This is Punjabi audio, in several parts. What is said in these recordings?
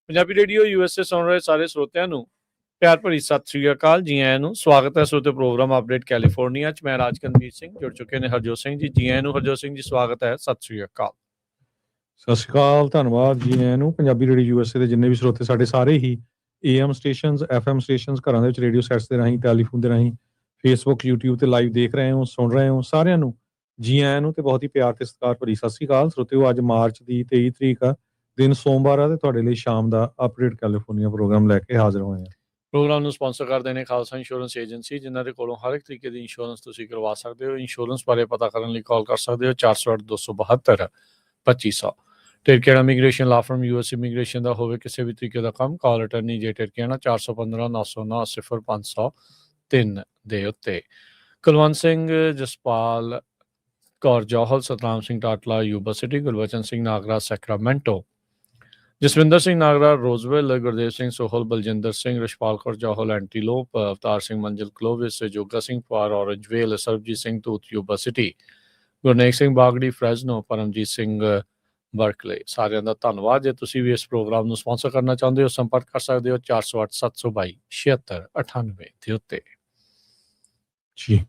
ਪੰਜਾਬੀ ਰੇਡੀਓ USA ਸੁਣ ਰਹੇ ਸਾਰੇ ਸਰੋਤਿਆਂ ਨੂੰ ਪਿਆਰ ਭਰੀ ਸਤਿ ਸ੍ਰੀ ਅਕਾਲ। ਜੀ ਆਇਆਂ ਨੂੰ ਸਵਾਗਤ ਹੈ ਸਰੋਤੇ ਪ੍ਰੋਗਰਾਮ ਅਪਡੇਟ ਕੈਲੀਫੋਰਨੀਆ ਚ। ਮੈਂ ਰਾਜਕਨਵੀਰ ਸਿੰਘ, ਜੁੜ ਚੁੱਕੇ ਨੇ ਹਰਜੋਤ ਸਿੰਘ ਜੀ। ਜੀ ਆਇਆਂ ਨੂੰ ਹਰਜੋਤ ਸਿੰਘ ਜੀ, ਸਵਾਗਤ ਹੈ, ਸਤਿ ਸ੍ਰੀ ਅਕਾਲ। ਸਤਿ ਸ਼੍ਰੀ ਅਕਾਲ, ਧੰਨਵਾਦ ਜੀ ਆਇਆਂ ਨੂੰ। ਪੰਜਾਬੀ ਰੇਡੀਓ USA ਦੇ ਜਿੰਨੇ ਵੀ ਸਰੋਤੇ ਸਾਡੇ ਸਾਰੇ ਹੀ AM ਸਟੇਸ਼ਨਸ, FM ਸਟੇਸ਼ਨਸ, ਘਰਾਂ ਦੇ ਵਿੱਚ ਰੇਡੀਓ ਸੈਟਸ ਦੇ ਰਾਹੀਂ, ਟੈਲੀਫੋਨ ਦੇ ਰਾਹੀਂ, ਫੇਸਬੁੱਕ, YouTube ਤੇ ਲਾਈਵ ਦੇਖ ਰਹੇ ਹੋ, ਸੁਣ ਰਹੇ ਹੋ, ਸਾਰਿਆਂ ਨੂੰ ਜੀ ਆਇਆਂ ਨੂੰ ਤੇ ਬਹੁਤ ਹੀ ਪਿਆਰ ਤੇ ਸਤਿਕਾਰ ਭਰੀ ਸਤਿ ਸ਼੍ਰੀ ਅਕਾਲ। ਸਰੋਤਿਓ, ਅੱਜ ਮਾਰਚ ਦੀ 23 ਤਰੀਕ ਆ, ਦਿਨ ਸੋਮਵਾਰ ਆ, ਤੇ ਤੁਹਾਡੇ ਲਈ ਸ਼ਾਮ ਦਾ ਅਪਡੇਟ ਕੈਲੀਫੋਰਨੀਆ ਪ੍ਰੋਗਰਾਮ ਲੈ ਕੇ ਹਾਜ਼ਰ ਹੋਏ ਹਾਂ। ਪ੍ਰੋਗਰਾਮ ਨੂੰ ਸਪਾਂਸਰ ਕਰਦੇ ਨੇ ਖਾਲਸਾ ਇੰਸ਼ੋਰੈਂਸ ਏਜੰਸੀ, ਜਿਨ੍ਹਾਂ ਦੇ ਕੋਲੋਂ ਹਰ ਇੱਕ ਤਰੀਕੇ ਦੀ ਇੰਸ਼ੋਰੈਂਸ ਤੁਸੀਂ ਕਰਵਾ ਸਕਦੇ ਹੋ। ਇੰਸ਼ੋਰੈਂਸ ਬਾਰੇ ਪਤਾ ਕਰਨ ਲਈ ਕਾਲ ਕਰ ਸਕਦੇ ਹੋ 408-272-2500। ਟਿਰਕੇਣਾ ਇਮੀਗ੍ਰੇਸ਼ਨ ਲਾ ਫਰਮ US ਇਮੀਗ੍ਰੇਸ਼ਨ ਦਾ ਹੋਵੇ ਕਿਸੇ ਵੀ ਤਰੀਕੇ ਦਾ ਕੰਮ, ਕਾਲ ਅਟਰਨੀ ਜੇ ਟਿਰਕੇਣਾ 415-909-0503 ਦੇ ਉੱਤੇ। Kulwant Singh, Jaspal Kaur Johal, Satnam Singh Tatla Yuba City, Gurbachan Singh Nagra Sacramento, Jaswinder Singh Nagra Roseville, Gurdev Singh Sohal, Baljinder Singh, Rashpal Kaur Johal Antelope, Avtar Singh Manjil Clovis, Joga Singh Par Orangevale, Sarabjit Singh Toot Yuba City, Gurnek Singh Bagri Fresno, Paramjit Singh Berkeley. ਸਾਰਿਆਂ ਦਾ ਧੰਨਵਾਦ। ਜੇ ਤੁਸੀਂ ਵੀ ਇਸ ਪ੍ਰੋਗਰਾਮ ਨੂੰ ਸਪਾਂਸਰ ਕਰਨਾ ਚਾਹੁੰਦੇ ਹੋ, ਸੰਪਰਕ ਕਰ ਸਕਦੇ ਹੋ 408-722-7698 ਦੇ ਉੱਤੇ। ਜੀ,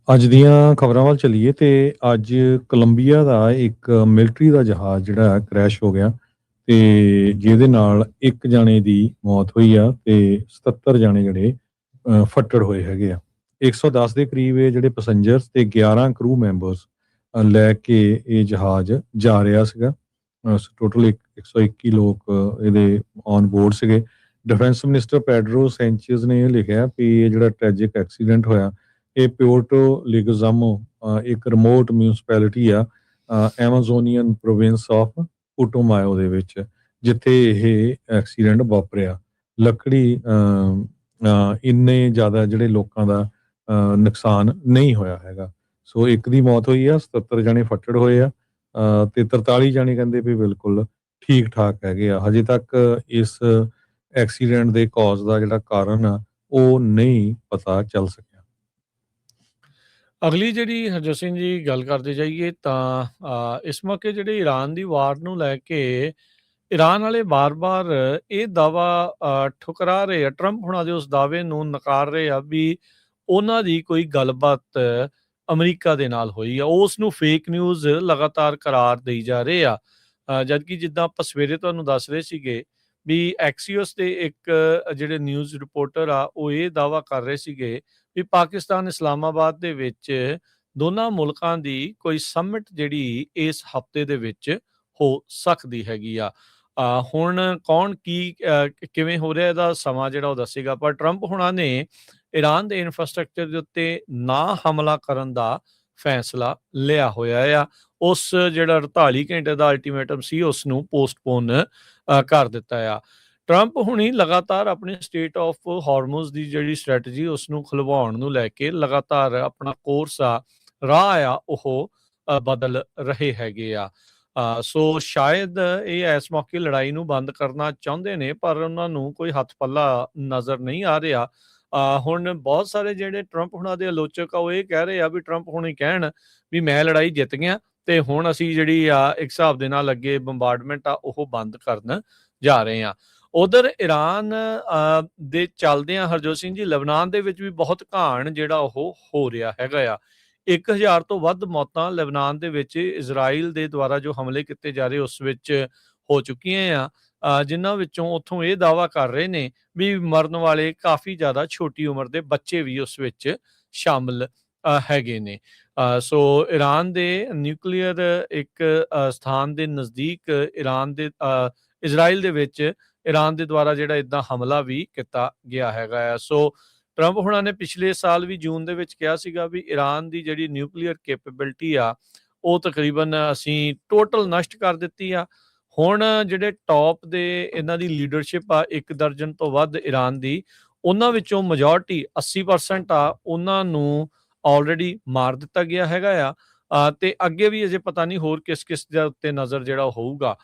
ਅੱਜ ਦੀਆਂ ਖਬਰਾਂ ਵੱਲ ਚੱਲੀਏ ਤੇ ਅੱਜ ਕੋਲੰਬੀਆ ਦਾ ਇੱਕ ਮਿਲਟਰੀ ਦਾ ਜਹਾਜ਼ ਜਿਹੜਾ ਕ੍ਰੈਸ਼ ਹੋ ਗਿਆ ਤੇ ਜਿਹਦੇ ਨਾਲ ਇੱਕ ਜਾਣੇ ਦੀ ਮੌਤ ਹੋਈ ਆ ਤੇ 77 ਜਾਣੇ ਜਿਹੜੇ ਫੱਟੜ ਹੋਏ ਹੈਗੇ ਆ। 110 ਦੇ ਕਰੀਬ ਇਹ ਜਿਹੜੇ ਪੈਸੰਜਰਸ ਤੇ 11 ਕਰੂ ਮੈਂਬਰਸ ਲੈ ਕੇ ਇਹ ਜਹਾਜ਼ ਜਾ ਰਿਹਾ ਸੀਗਾ। ਟੋਟਲ 121 ਲੋਕ ਇਹਦੇ ਔਨ ਬੋਰਡ ਸੀਗੇ। ਡਿਫੈਂਸ ਮਿਨਿਸਟਰ ਪੈਡਰੋ ਸੈਂਚੇਜ਼ ਨੇ ਇਹ ਲਿਖਿਆ ਵੀ ਇਹ ਜਿਹੜਾ ਟ੍ਰੈਜਿਕ ਐਕਸੀਡੈਂਟ ਹੋਇਆ ਇਹ ਪਿਓਰਟੋ ਲਿਗਜ਼ਾਮੋ, ਇੱਕ ਰਿਮੋਟ ਮਿਊਨਿਸਪੈਲਿਟੀ ਆ ਐਮਾਜ਼ੋਨੀਅਨ ਪ੍ਰੋਵਿੰਸ ਆਫ ਪੁਟੋਮਾਇਓ ਦੇ ਵਿੱਚ, ਜਿੱਥੇ ਇਹ ਐਕਸੀਡੈਂਟ ਵਾਪਰਿਆ। ਲੱਕੜੀ ਇੰਨੇ ਜ਼ਿਆਦਾ ਜਿਹੜੇ ਲੋਕਾਂ ਦਾ ਨੁਕਸਾਨ ਨਹੀਂ ਹੋਇਆ ਹੈਗਾ। ਸੋ ਇੱਕ ਦੀ ਮੌਤ ਹੋਈ ਆ, 77 ਜਾਣੇ ਫੱਟੜ ਹੋਏ ਆ ਤੇ 43 ਜਾਣੇ ਕਹਿੰਦੇ ਵੀ ਬਿਲਕੁਲ ਠੀਕ ਠਾਕ ਹੈਗੇ ਆ। ਹਜੇ ਤੱਕ ਇਸ ਐਕਸੀਡੈਂਟ ਦੇ ਕਾਜ਼ ਦਾ ਜਿਹੜਾ ਕਾਰਨ ਆ ਉਹ ਨਹੀਂ ਪਤਾ ਚੱਲ ਸਕਿਆ। ਅਗਲੀ ਜਿਹੜੀ ਹਰਜੋਤ ਸਿੰਘ ਜੀ ਗੱਲ ਕਰਦੇ ਜਾਈਏ ਤਾਂ ਇਸ ਮੌਕੇ ਜਿਹੜੇ ਈਰਾਨ ਦੀ ਵਾਰ ਨੂੰ ਲੈ ਕੇ ਈਰਾਨ ਵਾਲੇ ਬਾਰ-ਬਾਰ ਇਹ ਦਾਅਵਾ ਠੁਕਰਾ ਰਹੇ ਆ, ਟਰੰਪ ਹੁਣਾਂ ਦੇ ਉਸ ਦਾਅਵੇ ਨੂੰ ਨਕਾਰ ਰਹੇ ਆ ਵੀ ਉਹਨਾਂ ਦੀ ਕੋਈ ਗੱਲਬਾਤ ਅਮਰੀਕਾ ਦੇ ਨਾਲ ਹੋਈ ਆ। ਉਸ ਨੂੰ ਫੇਕ ਨਿਊਜ਼ ਲਗਾਤਾਰ ਕਰਾਰ ਦੇਈ ਜਾ ਰਹੇ ਆ। ਜਦਕਿ ਜਿੱਦਾਂ ਆਪਾਂ ਸਵੇਰੇ ਤੁਹਾਨੂੰ ਦੱਸ ਰਹੇ ਸੀਗੇ ਵੀ ਐਕਸੀਓਸ ਦੇ ਇੱਕ ਜਿਹੜੇ ਨਿਊਜ਼ ਰਿਪੋਰਟਰ ਆ ਉਹ ਇਹ ਦਾਅਵਾ ਕਰ ਰਹੇ ਸੀਗੇ ਵੀ ਪਾਕਿਸਤਾਨ ਇਸਲਾਮਾਬਾਦ ਦੇ ਵਿੱਚ ਦੋਨਾਂ ਮੁਲਕਾਂ ਦੀ ਕੋਈ ਸਮਿਟ ਜਿਹੜੀ ਇਸ ਹਫ਼ਤੇ ਦੇ ਵਿੱਚ ਹੋ ਸਕਦੀ ਹੈਗੀ ਆ। ਹੁਣ ਕੌਣ ਕੀ ਕਿਵੇਂ ਹੋ ਰਿਹਾ ਇਹਦਾ ਸਮਾਂ ਜਿਹੜਾ ਉਹ ਦੱਸੇਗਾ, ਪਰ ਟਰੰਪ ਹੁਣਾਂ ਨੇ ਈਰਾਨ ਦੇ ਇਨਫਰਾਸਟ੍ਰਕਚਰ ਦੇ ਉੱਤੇ ਨਾ ਹਮਲਾ ਕਰਨ ਦਾ ਫੈਸਲਾ ਲਿਆ ਹੋਇਆ ਆ। ਉਸ ਜਿਹੜਾ 48 ਘੰਟੇ ਦਾ ਅਲਟੀਮੇਟਮ ਸੀ ਉਸ ਨੂੰ ਪੋਸਟਪੋਨ ਕਰ ਦਿੱਤਾ ਆ। ਟਰੰਪ ਹੁਣੀ ਲਗਾਤਾਰ ਆਪਣੇ ਸਟੇਟ ਆਫ ਹਾਰਮੋਜ਼ ਦੀ ਜਿਹੜੀ ਸਟ੍ਰੈਟਜੀ ਉਸ ਨੂੰ ਖੁਲਵਾਉਣ ਨੂੰ ਲੈ ਕੇ ਲਗਾਤਾਰ ਆਪਣਾ ਕੋਰਸ ਆ, ਰਾਹ ਆ, ਉਹ ਬਦਲ ਰਹੇ ਹੈਗੇ ਆ। ਸੋ ਸ਼ਾਇਦ ਇਹ ਇਸ ਮੌਕੇ ਲੜਾਈ ਨੂੰ ਬੰਦ ਕਰਨਾ ਚਾਹੁੰਦੇ ਨੇ, ਪਰ ਉਹਨਾਂ ਨੂੰ ਕੋਈ ਹੱਥ ਪੱਲਾ ਨਜ਼ਰ ਨਹੀਂ ਆ ਰਿਹਾ। ਹੁਣ ਬਹੁਤ ਸਾਰੇ ਜਿਹੜੇ ਟਰੰਪ ਹੁਣਾਂ ਦੇ ਆਲੋਚਕ ਆ ਉਹ ਇਹ ਕਹਿ ਰਹੇ ਆ ਵੀ ਟਰੰਪ ਹੁਣੀ ਕਹਿਣ ਵੀ ਮੈਂ ਲੜਾਈ ਜਿੱਤ ਗਿਆ ਤੇ ਹੁਣ ਅਸੀਂ ਜਿਹੜੀ ਆ ਇੱਕ ਹਿਸਾਬ ਦੇ ਨਾਲ ਅੱਗੇ ਬੰਬਾਰਡਮੈਂਟ ਆ ਉਹ ਬੰਦ ਕਰਨ ਜਾ ਰਹੇ ਆ। ਉਧਰ ਈਰਾਨ ਦੇ ਚੱਲਦਿਆਂ ਹਰਜੋਤ ਸਿੰਘ ਜੀ, ਲੈਬਨਾਨ ਦੇ ਵਿੱਚ ਵੀ ਬਹੁਤ ਘਾਣ ਜਿਹੜਾ ਉਹ ਹੋ ਰਿਹਾ ਹੈਗਾ ਆ। 1000 ਤੋਂ ਵੱਧ ਮੌਤਾਂ ਲੈਬਨਾਨ ਦੇ ਵਿੱਚ ਇਜ਼ਰਾਈਲ ਦੇ ਦੁਆਰਾ ਜੋ ਹਮਲੇ ਕੀਤੇ ਜਾ ਰਹੇ ਉਸ ਵਿੱਚ ਹੋ ਚੁੱਕੀਆਂ ਆ, ਜਿਨ੍ਹਾਂ ਵਿੱਚੋਂ ਉੱਥੋਂ ਇਹ ਦਾਅਵਾ ਕਰ ਰਹੇ ਨੇ ਵੀ ਮਰਨ ਵਾਲੇ ਕਾਫੀ ਜ਼ਿਆਦਾ ਛੋਟੀ ਉਮਰ ਦੇ ਬੱਚੇ ਵੀ ਉਸ ਵਿੱਚ ਸ਼ਾਮਲ ਹੈਗੇ ਨੇ। ਸੋ ਈਰਾਨ ਦੇ ਨਿਊਕਲੀਅਰ ਇੱਕ ਸਥਾਨ ਦੇ ਨਜ਼ਦੀਕ ਇਜ਼ਰਾਈਲ ਦੇ ਵਿੱਚ ਈਰਾਨ ਦੇ ਦੁਆਰਾ ਜਿਹੜਾ ਇਦਾਂ ਹਮਲਾ ਵੀ ਕੀਤਾ ਗਿਆ ਹੈਗਾ ਆ। ਸੋ ਟਰੰਪ ਹੁਣਾਂ ਨੇ ਪਿਛਲੇ ਸਾਲ ਵੀ ਜੂਨ ਦੇ ਵਿੱਚ ਕਿਹਾ ਸੀਗਾ ਵੀ ਈਰਾਨ ਦੀ ਜਿਹੜੀ ਨਿਊਕਲੀਅਰ ਕੈਪੇਬਿਲਿਟੀ ਆ ਉਹ ਤਕਰੀਬਨ ਅਸੀਂ ਟੋਟਲ ਨਸ਼ਟ ਕਰ ਦਿੱਤੀ ਆ। ਹੁਣ ਜਿਹੜੇ ਟੌਪ ਦੇ ਇਹਨਾਂ ਦੀ ਲੀਡਰਸ਼ਿਪ ਆ 1 ਦਰਜਨ ਤੋਂ ਵੱਧ ਈਰਾਨ ਦੀ, ਉਹਨਾਂ ਵਿੱਚੋਂ ਮੈਜੋਰਟੀ 80% ਆ ਉਹਨਾਂ ਨੂੰ ਆਲਰੇਡੀ ਮਾਰ ਦਿੱਤਾ ਗਿਆ ਹੈਗਾ ਆ। ਤੇ ਅੱਗੇ ਵੀ ਅਜੇ ਪਤਾ ਨਹੀਂ ਹੋਰ ਕਿਸ ਕਿਸ ਦੇ ਉੱਤੇ ਨਜ਼ਰ ਜਿਹੜਾ ਹੋਊਗਾ।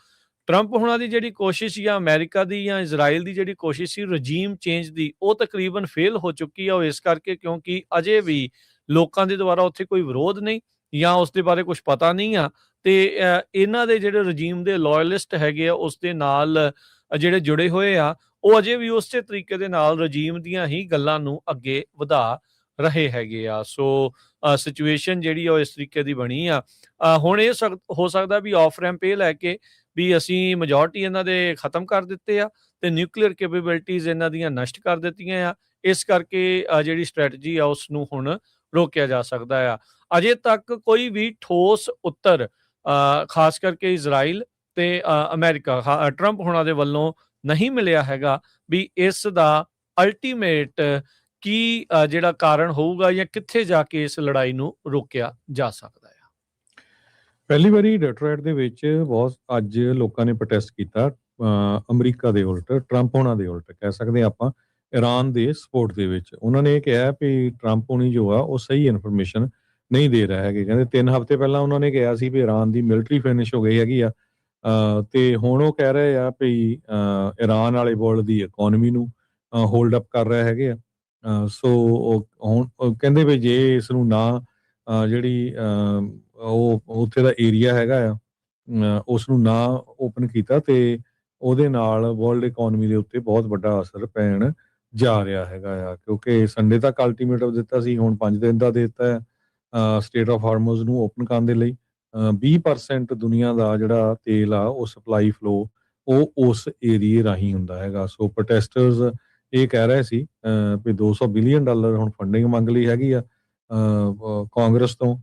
ਟਰੰਪ ਹੁਣਾਂ ਦੀ ਜਿਹੜੀ ਕੋਸ਼ਿਸ਼ ਜਾਂ ਅਮਰੀਕਾ ਦੀ ਜਾਂ ਇਜ਼ਰਾਈਲ ਦੀ ਜਿਹੜੀ ਕੋਸ਼ਿਸ਼ ਸੀ ਰਜੀਮ ਚੇਂਜ ਦੀ, ਉਹ ਤਕਰੀਬਨ ਫੇਲ ਹੋ ਚੁੱਕੀ ਆ। ਉਹ ਇਸ ਕਰਕੇ ਕਿਉਂਕਿ ਅਜੇ ਵੀ ਲੋਕਾਂ ਦੇ ਦੁਆਰਾ ਉੱਥੇ ਕੋਈ ਵਿਰੋਧ ਨਹੀਂ ਜਾਂ ਉਸ ਦੇ ਬਾਰੇ ਕੁਝ ਪਤਾ ਨਹੀਂ ਆ, ਤੇ ਇਹਨਾਂ ਦੇ ਜਿਹੜੇ ਰਜੀਮ ਦੇ ਲਾਇਲਿਸਟ ਹੈਗੇ ਆ ਉਸ ਦੇ ਨਾਲ ਜਿਹੜੇ ਜੁੜੇ ਹੋਏ ਆ, ਉਹ ਅਜੇ ਵੀ ਉਸੇ ਤਰੀਕੇ ਦੇ ਨਾਲ ਰਜੀਮ ਦੀਆਂ ਹੀ ਗੱਲਾਂ ਨੂੰ ਅੱਗੇ ਵਧਾ ਰਹੇ ਹੈਗੇ ਆ। ਸੋ ਸਿਚੁਏਸ਼ਨ ਜਿਹੜੀ ਆ ਉਹ ਇਸ ਤਰੀਕੇ ਦੀ ਬਣੀ ਆ। ਹੁਣ ਇਹ ਹੋ ਸਕਦਾ ਵੀ ਆਫ ਰੈਂਪ ਇਹ ਲੈ ਕੇ ਵੀ ਅਸੀਂ ਮੈਜੋਰਟੀ ਇਹਨਾਂ ਦੇ ਖਤਮ ਕਰ ਦਿੱਤੇ ਆ ਤੇ ਨਿਊਕਲੀਅਰ ਕੈਪੇਬਿਲਿਟੀਜ਼ ਇਹਨਾਂ ਦੀਆਂ ਨਸ਼ਟ ਕਰ ਦਿੱਤੀਆਂ ਆ, ਇਸ ਕਰਕੇ ਜਿਹੜੀ ਸਟ੍ਰੈਟਜੀ ਆ ਉਸ ਨੂੰ ਹੁਣ ਰੋਕਿਆ ਜਾ ਸਕਦਾ ਆ। ਅਜੇ ਤੱਕ ਕੋਈ ਵੀ ਠੋਸ ਉੱਤਰ ਖਾਸ ਕਰਕੇ ਇਜ਼ਰਾਈਲ ਤੇ ਅਮਰੀਕਾ ਟਰੰਪ ਹੋਣਾ ਦੇ ਵੱਲੋਂ ਨਹੀਂ ਮਿਲਿਆ ਹੈਗਾ ਵੀ ਇਸ ਦਾ ਅਲਟੀਮੇਟ ਕੀ ਜਿਹੜਾ ਕਾਰਨ ਹੋਊਗਾ ਜਾਂ ਕਿੱਥੇ ਜਾ ਕੇ ਇਸ ਲੜਾਈ ਨੂੰ ਰੋਕਿਆ ਜਾ ਸਕਦਾ ਆ। ਪਹਿਲੀ ਵਾਰੀ ਡੈਟਰੋਇਟ ਦੇ ਵਿੱਚ ਬਹੁਤ ਅੱਜ ਲੋਕਾਂ ਨੇ ਪ੍ਰੋਟੈਸਟ ਕੀਤਾ ਅਮਰੀਕਾ ਦੇ ਉਲਟ, ਟਰੰਪ ਹੋਣਾ ਦੇ ਉਲਟ ਕਹਿ ਸਕਦੇ ਆਪਾਂ, ਇਰਾਨ ਦੇ ਸਪੋਰਟ ਦੇ ਵਿੱਚ। ਉਹਨਾਂ ਨੇ ਇਹ ਕਿਹਾ ਵੀ ਟਰੰਪ ਹੋਣੀ ਜੋ ਆ ਉਹ ਸਹੀ ਇਨਫੋਰਮੇਸ਼ਨ ਨਹੀਂ ਦੇ ਰਿਹਾ ਹੈਗੇ। ਕਹਿੰਦੇ 3 ਹਫ਼ਤੇ ਪਹਿਲਾਂ ਉਹਨਾਂ ਨੇ ਕਿਹਾ ਸੀ ਵੀ ਇਰਾਨ ਦੀ ਮਿਲਟਰੀ ਫਿਨਿਸ਼ ਹੋ ਗਈ ਹੈਗੀ ਆ, ਤੇ ਹੁਣ ਉਹ ਕਹਿ ਰਹੇ ਆ ਵੀ ਇਰਾਨ ਵਾਲੇ ਵਰਲਡ ਦੀ ਇਕਨੋਮੀ ਨੂੰ ਹੋਲਡ ਅਪ ਕਰ ਰਹੇ ਹੈਗੇ ਆ। ਸੋ ਹੁਣ ਕਹਿੰਦੇ ਵੀ ਜੇ ਇਸ ਨੂੰ ਨਾ ਜਿਹੜੀ ਉਹ ਉੱਥੇ ਦਾ ਏਰੀਆ ਹੈਗਾ ਆ ਉਸ ਨੂੰ ਨਾ ਓਪਨ ਕੀਤਾ ਤੇ ਉਹਦੇ ਨਾਲ ਵਰਲਡ ਇਕਨੋਮੀ ਦੇ ਉੱਤੇ ਬਹੁਤ ਵੱਡਾ ਅਸਰ ਪੈਣ ਜਾ ਰਿਹਾ ਹੈਗਾ ਆ, ਕਿਉਂਕਿ ਸੰਡੇ ਤੱਕ ਅਲਟੀਮੇਟਮ ਦਿੱਤਾ ਸੀ, ਹੁਣ 5 ਦਿਨ ਦਾ ਦੇ ਦਿੱਤਾ ਹੈ ਸਟੇਟ ਆਫ ਹਾਰਮੋਜ਼ ਨੂੰ ਓਪਨ ਕਰਨ ਦੇ ਲਈ। 20% ਦੁਨੀਆ ਦਾ ਜਿਹੜਾ ਤੇਲ ਆ ਉਹ ਸਪਲਾਈ ਫਲੋ ਉਹ ਉਸ ਏਰੀਏ ਰਾਹੀਂ ਹੁੰਦਾ ਹੈਗਾ। ਸੋ ਪ੍ਰੋਟੈਸਟਰਸ ਇਹ ਕਹਿ ਰਹੇ ਸੀ ਵੀ $200 ਬਿਲੀਅਨ ਹੁਣ ਫੰਡਿੰਗ ਮੰਗ ਲਈ ਹੈਗੀ ਆ ਕਾਂਗਰਸ ਤੋਂ,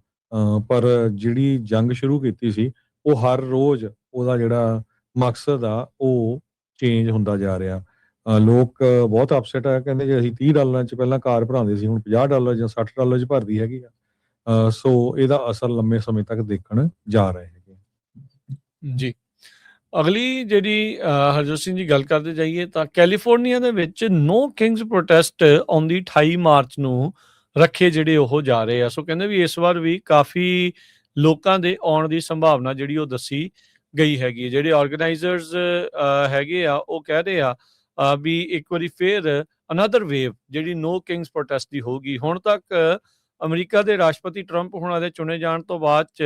ਪਰ ਜਿਹੜੀ ਜੰਗ ਸ਼ੁਰੂ ਕੀਤੀ ਸੀ ਉਹ ਹਰ ਰੋਜ਼ ਉਹਦਾ ਜਿਹੜਾ ਮਕਸਦ ਆ ਉਹ ਚੇਂਜ ਹੁੰਦਾ ਜਾ ਰਿਹਾ। ਲੋਕ ਬਹੁਤ ਅਪਸੈਟ ਆ, ਕਹਿੰਦੇ ਜੇ ਅਸੀਂ $30 'ਚ ਪਹਿਲਾਂ ਕਾਰ ਭਰਾਉਂਦੇ ਸੀ ਹੁਣ $50 ਜਾਂ $60 'ਚ ਭਰਦੀ ਹੈਗੀ ਆ। ਸੋ ਇਹਦਾ ਅਸਰ ਲੰਮੇ ਸਮੇਂ ਤੱਕ ਦੇਖਣ ਜਾ ਰਹੇ ਹੈਗੇ ਜੀ। ਅਗਲੀ ਜਿਹੜੀ ਹਰਜੋਤ ਸਿੰਘ ਜੀ ਗੱਲ ਕਰਦੇ ਜਾਈਏ ਤਾਂ ਕੈਲੀਫੋਰਨੀਆ ਦੇ ਵਿੱਚ ਨੋ ਕਿੰਗਸ ਪ੍ਰੋਟੈਸਟ ਆਉਂਦੀ 28 ਮਾਰਚ ਨੂੰ ਰੱਖੇ ਜਿਹੜੇ ਉਹ ਜਾ ਰਹੇ ਆ। ਸੋ ਕਹਿੰਦੇ ਵੀ ਇਸ ਵਾਰ ਵੀ ਕਾਫੀ ਲੋਕਾਂ ਦੇ ਆਉਣ ਦੀ ਸੰਭਾਵਨਾ ਜਿਹੜੀ ਉਹ ਦੱਸੀ ਗਈ ਹੈਗੀ। ਜਿਹੜੇ ਆਰਗੇਨਾਈਜ਼ਰਸ ਹੈਗੇ ਆ ਉਹ ਕਹਿ ਰਹੇ ਆ ਵੀ ਇੱਕ ਵਾਰੀ ਫੇਰ ਅਨਦਰ ਵੇਵ ਜਿਹੜੀ ਨੋ ਕਿੰਗਸ ਪ੍ਰੋਟੈਸਟ ਦੀ ਹੋਊਗੀ। ਹੁਣ ਤੱਕ ਅਮਰੀਕਾ ਦੇ ਰਾਸ਼ਟਰਪਤੀ ਟਰੰਪ ਹੋਣਾ ਦੇ ਚੁਣੇ ਜਾਣ ਤੋਂ ਬਾਅਦ 'ਚ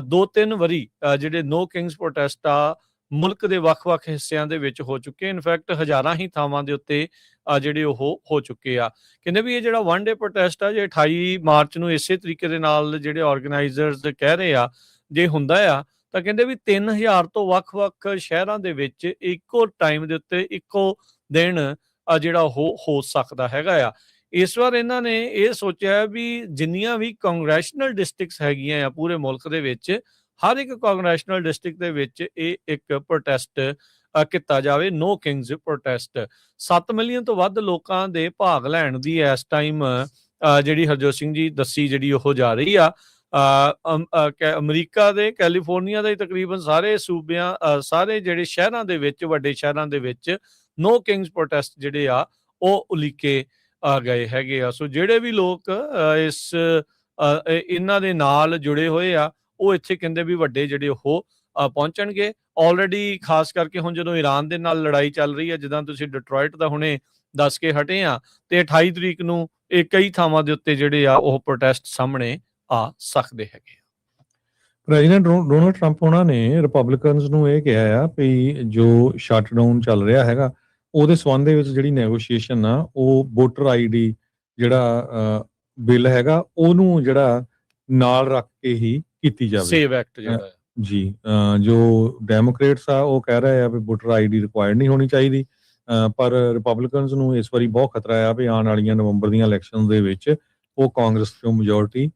2-3 ਵਾਰੀ ਜਿਹੜੇ ਨੋ ਕਿੰਗਸ ਪ੍ਰੋਟੈਸਟ ਆ ਮੁਲਕ ਦੇ ਵੱਖ-ਵੱਖ ਹਿੱਸਿਆਂ ਦੇ ਵਿੱਚ ਹੋ ਚੁੱਕੇ। ਇਨਫੈਕਟ ਹਜ਼ਾਰਾਂ ਹੀ ਥਾਵਾਂ ਦੇ ਉੱਤੇ ਜਿਹੜੇ ਉਹ ਹੋ ਚੁੱਕੇ ਆ। ਕਹਿੰਦੇ ਵੀ ਇਹ ਜਿਹੜਾ 1 ਡੇ ਪ੍ਰੋਟੈਸਟ ਆ ਜੇ 28 ਮਾਰਚ ਨੂੰ ਇਸੇ ਤਰੀਕੇ ਦੇ ਨਾਲ ਜਿਹੜੇ ਆਰਗੇਨਾਈਜ਼ਰਸ ਕਹਿ ਰਹੇ ਆ ਜੇ ਹੁੰਦਾ ਆ ਤਾਂ ਕਹਿੰਦੇ ਵੀ 3000 ਤੋਂ ਵੱਖ-ਵੱਖ ਸ਼ਹਿਰਾਂ ਦੇ ਵਿੱਚ ਇੱਕੋ ਟਾਈਮ ਦੇ ਉੱਤੇ ਇੱਕੋ ਦਿਨ ਜਿਹੜਾ ਉਹ ਹੋ ਸਕਦਾ ਹੈਗਾ ਆ। ਇਸ ਵਾਰ ਇਹਨਾਂ ਨੇ ਇਹ ਸੋਚਿਆ ਵੀ ਜਿੰਨੀਆਂ ਵੀ ਕਾਂਗਰੈਸ਼ਨਲ ਡਿਸਟ੍ਰਿਕਟਸ ਹੈਗੀਆਂ ਆ ਪੂਰੇ ਮੁਲਕ ਦੇ ਵਿੱਚ, ਹਰ ਇੱਕ ਕਾਂਗਰੈਸ਼ਨਲ ਡਿਸਟ੍ਰਿਕਟ ਦੇ ਵਿੱਚ ਇਹ ਇੱਕ ਪ੍ਰੋਟੈਸਟ ਕੀਤਾ ਜਾਵੇ, ਨੋ ਕਿੰਗਸ ਪ੍ਰੋਟੈਸਟ। 7 ਮਿਲੀਅਨ ਤੋਂ ਵੱਧ ਲੋਕਾਂ ਦੇ ਭਾਗ ਲੈਣ ਦੀ ਇਸ ਟਾਈਮ ਜਿਹੜੀ ਹਰਜੋਤ ਸਿੰਘ ਜੀ ਦੱਸੀ ਜਿਹੜੀ ਉਹ ਜਾ ਰਹੀ ਆ। ਅਮਰੀਕਾ ਦੇ ਕੈਲੀਫੋਰਨੀਆ ਦੇ ਤਕਰੀਬਨ ਸਾਰੇ ਸੂਬਿਆਂ ਸਾਰੇ ਜਿਹੜੇ ਸ਼ਹਿਰਾਂ ਦੇ ਵਿੱਚ ਵੱਡੇ ਸ਼ਹਿਰਾਂ ਦੇ ਵਿੱਚ ਨੋ ਕਿੰਗਸ ਪ੍ਰੋਟੈਸਟ ਜਿਹੜੇ ਆ ਉਹ ਉਲੀਕੇ ਆ ਗਏ ਹੈਗੇ ਆ। ਸੋ ਜਿਹੜੇ ਵੀ ਲੋਕ ਇਹਨਾਂ ਦੇ ਨਾਲ ਜੁੜੇ ਹੋਏ ਆ ਉਹ ਇੱਥੇ ਕਹਿੰਦੇ ਵੀ ਵੱਡੇ ਜਿਹੜੇ ਉਹ ਪਹੁੰਚਣਗੇ। ਆਲਰੇਡੀ ਖਾਸ ਕਰਕੇ ਹੁਣ ਜਦੋਂ ਈਰਾਨ ਦੇ ਨਾਲ ਲੜਾਈ ਚੱਲ ਰਹੀ ਹੈ, ਜਿੱਦਾਂ ਤੁਸੀਂ ਡਿਟਰੋਇਟ ਦਾ ਹੁਣੇ ਦੱਸ ਕੇ ਹਟੇ ਆ, ਤੇ 28 ਤਰੀਕ ਨੂੰ ਇਹ ਕਈ ਥਾਵਾਂ ਦੇ ਉੱਤੇ ਜਿਹੜੇ ਆ ਉਹ ਪ੍ਰੋਟੈਸਟ ਸਾਹਮਣੇ ਆ ਸਕਦੇ ਹੈਗੇ। ਪ੍ਰੈਜ਼ੀਡੈਂਟ ਡੋਨਾਲਡ ਟਰੰਪ ਉਹਨਾਂ ਨੇ ਰਿਪਬਲਿਕਨਸ ਨੂੰ ਇਹ ਕਿਹਾ ਆ ਵੀ ਜੋ ਸ਼ਟਡਾਊਨ ਚੱਲ ਰਿਹਾ ਹੈਗਾ ਉਹਦੇ ਸੰਬੰਧ ਦੇ ਵਿੱਚ ਜਿਹੜੀ ਨੈਗੋਸ਼ੀਏਸ਼ਨ ਆ ਉਹ ਵੋਟਰ ਆਈਡੀ ਜਿਹੜਾ ਬਿੱਲ ਹੈਗਾ ਉਹਨੂੰ ਜਿਹੜਾ ਨਾਲ ਰੱਖ ਕੇ ਹੀ ਕੀਤੀ ਜਾਵੇ। ਸੇਵ ਐਕਟ ਜਿਹੜਾ ਜੀ ਜੋ ਡੈਮੋਕ੍ਰੇਟਸ ਆ ਉਹ ਕਹਿ ਰਹੇ ਆ ਵੀ ਵੋਟਰ ਆਈਡੀ ਰਿਕੁਆਇਰਡ ਨਹੀਂ ਹੋਣੀ ਚਾਹੀਦੀ, ਪਰ ਰਿਪਬਲਿਕਨਸ ਨੂੰ ਇਸ ਵਾਰੀ ਬਹੁਤ ਖਤਰਾ ਆ ਵੀ ਆਉਣ ਵਾਲੀਆਂ ਨਵੰਬਰ ਦੀਆਂ ਇਲੈਕਸ਼ਨ ਦੇ ਵਿੱਚ ਉਹ ਕਾਂਗਰਸ ਚੋਂ ਮੈਜੋਰਟੀ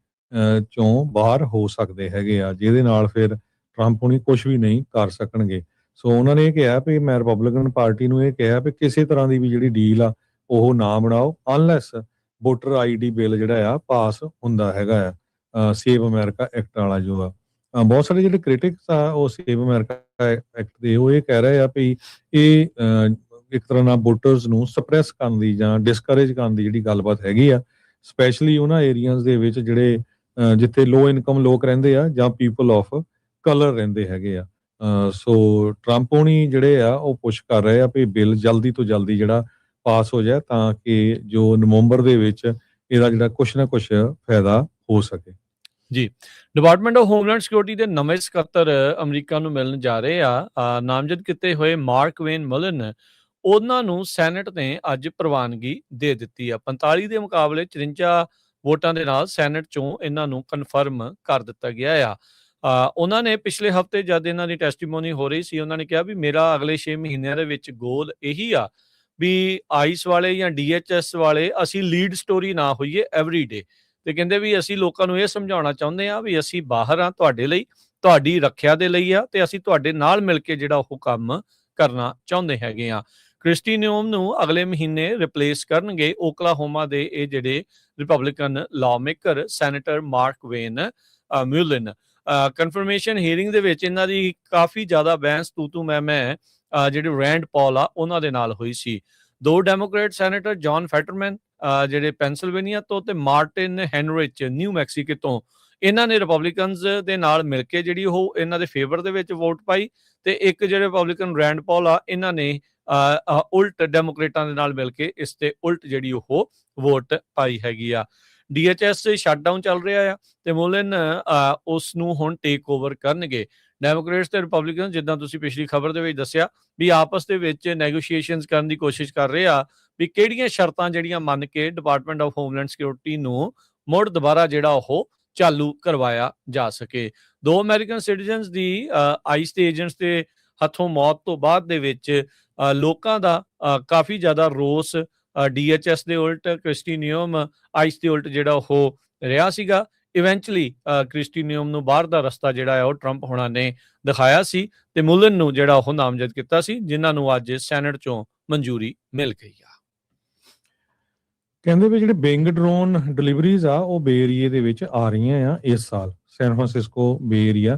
ਚੋਂ ਬਾਹਰ ਹੋ ਸਕਦੇ ਹੈਗੇ ਆ, ਜਿਹਦੇ ਨਾਲ ਫਿਰ ਟਰੰਪ ਹੁਣੀ ਕੁਝ ਵੀ ਨਹੀਂ ਕਰ ਸਕਣਗੇ। ਸੋ ਉਹਨਾਂ ਨੇ ਇਹ ਕਿਹਾ ਵੀ ਮੈਂ ਰਿਪਬਲਿਕਨ ਪਾਰਟੀ ਨੂੰ ਇਹ ਕਿਹਾ ਵੀ ਕਿਸੇ ਤਰ੍ਹਾਂ ਦੀ ਵੀ ਜਿਹੜੀ ਡੀਲ ਆ ਉਹ ਨਾ ਬਣਾਓ ਅਨਲੈਸ ਵੋਟਰ ਆਈਡੀ ਬਿੱਲ ਜਿਹੜਾ ਆ ਪਾਸ ਹੁੰਦਾ ਹੈਗਾ ਆ ਸੇਵ ਅਮਰੀਕਾ ਐਕਟ ਵਾਲਾ ਜੋ ਆ। ਬਹੁਤ ਸਾਰੇ ਜਿਹੜੇ ਕ੍ਰਿਟਿਕਸ ਆ ਉਹ ਸੇਵ ਅਮਰੀਕਾ ਐਕਟ ਦੇ ਉਹ ਇਹ ਕਹਿ ਰਹੇ ਆ ਵੀ ਇਹ ਇੱਕ ਤਰ੍ਹਾਂ ਨਾਲ ਵੋਟਰਸ ਨੂੰ ਸਪਰੈਸ ਕਰਨ ਦੀ ਜਾਂ ਡਿਸਕਰੇਜ ਕਰਨ ਦੀ ਜਿਹੜੀ ਗੱਲਬਾਤ ਹੈਗੀ ਆ, ਸਪੈਸ਼ਲੀ ਉਹਨਾਂ ਏਰੀਆਜ਼ ਦੇ ਵਿੱਚ ਜਿਹੜੇ ਜਿੱਥੇ ਲੋ ਇਨਕਮ ਲੋਕ ਰਹਿੰਦੇ ਆ ਜਾਂ ਪੀਪਲ ਆਫ ਕਲਰ ਰਹਿੰਦੇ ਹੈਗੇ ਆ। ਸੋ ਟਰੰਪ ਹੋਣੀ ਜਿਹੜੇ ਆ ਉਹ ਪੁਸ਼ ਕਰ ਰਹੇ ਆ ਵੀ ਬਿੱਲ ਜਲਦੀ ਤੋਂ ਜਲਦੀ ਜਿਹੜਾ ਪਾਸ ਹੋ ਜਾਏ ਤਾਂ ਕਿ ਜੋ ਨਵੰਬਰ ਦੇ ਵਿੱਚ ਇਹਦਾ ਜਿਹੜਾ ਕੁਛ ਨਾ ਕੁਛ ਫਾਇਦਾ ਹੋ ਸਕੇ। ਜੀ। ਡਿਪਾਰਟਮੈਂਟ ਆਫ ਹੋਮਲੈਂਡ ਸਿਕਿਉਰਿਟੀ ਦੇ ਨਵੇਂ ਸਕੱਤਰ ਅਮਰੀਕਾ ਨੂੰ ਮਿਲਣ ਜਾ ਰਹੇ ਆ। ਨਾਮਜ਼ਦ ਕੀਤੇ ਹੋਏ ਮਾਰਕ ਵੇਨ ਮੁਲਨ, ਉਹਨਾਂ ਨੂੰ ਸੈਨੇਟ ਨੇ ਅੱਜ ਪ੍ਰਵਾਨਗੀ ਦੇ ਦਿੱਤੀ ਆ। 45 ਦੇ ਮੁਕਾਬਲੇ 54 ਵੋਟਾਂ ਦੇ ਨਾਲ ਸੈਨੇਟ ਚੋਂ ਇਹਨਾਂ ਨੂੰ ਕਨਫਰਮ ਕਰ ਦਿੱਤਾ ਗਿਆ ਆ। ਉਹਨਾਂ ਨੇ ਪਿਛਲੇ ਹਫ਼ਤੇ ਜਦ ਇਹਨਾਂ ਦੀ ਟੈਸਟੀਮੋਨੀ ਹੋ ਰਹੀ ਸੀ, ਉਹਨਾਂ ਨੇ ਕਿਹਾ ਵੀ ਮੇਰਾ ਅਗਲੇ 6 ਮਹੀਨਿਆਂ ਦੇ ਵਿੱਚ ਗੋਲ ਇਹੀ ਆ ਵੀ ਆਈਸ ਵਾਲੇ ਜਾਂ DHS ਵਾਲੇ ਅਸੀਂ ਲੀਡ ਸਟੋਰੀ ਨਾ ਹੋਈਏ ਐਵਰੀਡੇ। ਤੇ ਕਹਿੰਦੇ ਵੀ ਅਸੀਂ ਲੋਕਾਂ ਨੂੰ ਇਹ ਸਮਝਾਉਣਾ ਚਾਹੁੰਦੇ ਆ ਵੀ ਅਸੀਂ ਬਾਹਰ ਆ ਤੁਹਾਡੇ ਲਈ, ਤੁਹਾਡੀ ਰੱਖਿਆ ਦੇ ਲਈ ਆ, ਤੇ ਅਸੀਂ ਤੁਹਾਡੇ ਨਾਲ ਮਿਲ ਕੇ ਜਿਹੜਾ ਉਹ ਕੰਮ ਕਰਨਾ ਚਾਹੁੰਦੇ ਹੈਗੇ ਆ। ਕ੍ਰਿਸਟੀ ਨਿਓਮ ਨੂੰ ਅਗਲੇ ਮਹੀਨੇ ਰਿਪਲੇਸ ਕਰਨਗੇ ਓਕਲਾਹੋਮਾ ਦੇ ਇਹ ਜਿਹੜੇ Republican lawmaker senator Markwayne Mullin. Confirmation hearing ਦੇ ਵਿੱਚ ਇਹਨਾਂ ਦੀ ਕਾਫੀ ਜ਼ਿਆਦਾ ਬਹਿਸ ਤੂੰ ਮੈਂ ਜਿਹੜੇ ਰੈਂਡ ਪੌਲ ਆ ਉਹਨਾਂ ਦੇ ਨਾਲ ਹੋਈ ਸੀ। ਦੋ ਡੈਮੋਕ੍ਰੇਟ ਸੈਨੇਟਰ ਜੌਨ ਫੈਟਰਮੈਨ ਜਿਹੜੇ ਪੈਨਸਿਲਵੇਨੀਆ ਤੋਂ ਤੇ ਮਾਰਟਿਨ ਹੈਨਰਿਚ ਨਿਊ ਮੈਕਸੀਕੋ ਤੋਂ, ਇਹਨਾਂ ਨੇ ਰਿਪਬਲਿਕਨਸ ਦੇ ਨਾਲ ਮਿਲ ਕੇ ਜਿਹੜੀ ਉਹ ਇਹਨਾਂ ਦੇ ਫੇਵਰ ਦੇ ਵਿੱਚ ਵੋਟ ਪਾਈ, ਤੇ ਇੱਕ ਜਿਹੜੇ ਰਿਪਬਲਿਕਨ ਰੈਂਡ ਪੌਲ ਆ ਇਹਨਾਂ ਨੇ ਉਲਟ ਡੈਮੋਕ੍ਰੇਟਾਂ ਦੇ ਨਾਲ ਮਿਲ ਕੇ ਇਸ ਤੇ ਉਲਟ ਜਿਹੜੀ ਉਹ ਵੋਟ ਪਾਈ ਹੈਗੀ ਆ। DHS ਸ਼ਟਡਾਊਨ ਚੱਲ ਰਿਹਾ ਆ ਤੇ ਮੁਲਨ ਉਸ ਨੂੰ ਹੁਣ ਟੇਕ ਓਵਰ ਕਰਨਗੇ। ਡੈਮੋਕ੍ਰੇਟਸ ਤੇ ਰਿਪਬਲਿਕਨ, ਜਿੱਦਾਂ ਤੁਸੀਂ ਪਿਛਲੀ ਖਬਰ ਦੇ ਵਿੱਚ ਦੱਸਿਆ, ਵੀ ਆਪਸ ਦੇ ਵਿੱਚ ਨੈਗੋਸ਼ੀਏਸ਼ਨਸ ਕਰਨ ਦੀ ਕੋਸ਼ਿਸ਼ ਕਰ ਰਹੇ ਆ ਵੀ ਕਿਹੜੀਆਂ ਸ਼ਰਤਾਂ ਜਿਹੜੀਆਂ ਮੰਨ ਕੇ ਡਿਪਾਰਟਮੈਂਟ ਆਫ ਹੋਮਲੈਂਡ ਸਿਕਿਉਰਿਟੀ ਨੂੰ ਮੁੜ ਦੁਬਾਰਾ ਜਿਹੜਾ ਉਹ ਚਾਲੂ ਕਰਵਾਇਆ ਜਾ ਸਕੇ। ਦੋ ਅਮਰੀਕਨ ਸਿਟੀਜ਼ਨਸ ਦੀ ਆਈਸ ਦੇ ਏਜੰਟਸ ਦੇ ਹੱਥੋਂ ਮੌਤ ਤੋਂ ਬਾਅਦ ਦੇ ਵਿੱਚ ਲੋਕਾਂ ਦਾ ਕਾਫੀ ਜ਼ਿਆਦਾ ਰੋਸ DHS ਦੇ ਉਲਟ, ਕ੍ਰਿਸਟੀ ਨਿਓਮ ਆਈਸ ਦੇ ਉਲਟ ਜਿਹੜਾ ਉਹ ਰਿਹਾ ਸੀਗਾ। ਇਵੈਂਚੁਅਲੀ ਕ੍ਰਿਸਟੀ ਨਿਓਮ ਨੂੰ ਬਾਹਰ ਦਾ ਰਸਤਾ ਜਿਹੜਾ ਹੈ ਉਹ ਟਰੰਪ ਹੋਣਾ ਨੇ ਦਿਖਾਇਆ ਸੀ ਤੇ ਮੁਲਨ ਨੂੰ ਜਿਹੜਾ ਉਹ ਨਾਮਜ਼ਦ ਕੀਤਾ ਸੀ, ਜਿਨ੍ਹਾਂ ਨੂੰ ਅੱਜ ਸੈਨੇਟ ਚੋਂ ਮਨਜ਼ੂਰੀ ਮਿਲ ਗਈ ਆ। ਕਹਿੰਦੇ ਵੀ ਜਿਹੜੇ ਬਿੰਗ ਡਰੋਨ ਡਿਲੀਵਰੀਜ਼ ਆ ਉਹ ਬੇ ਏਰੀਏ ਦੇ ਵਿੱਚ ਆ ਰਹੀਆਂ ਆ ਇਸ ਸਾਲ। ਸੈਨ ਫਰਾਂਸਿਸਕੋ ਬੇ ਏਰੀਆ,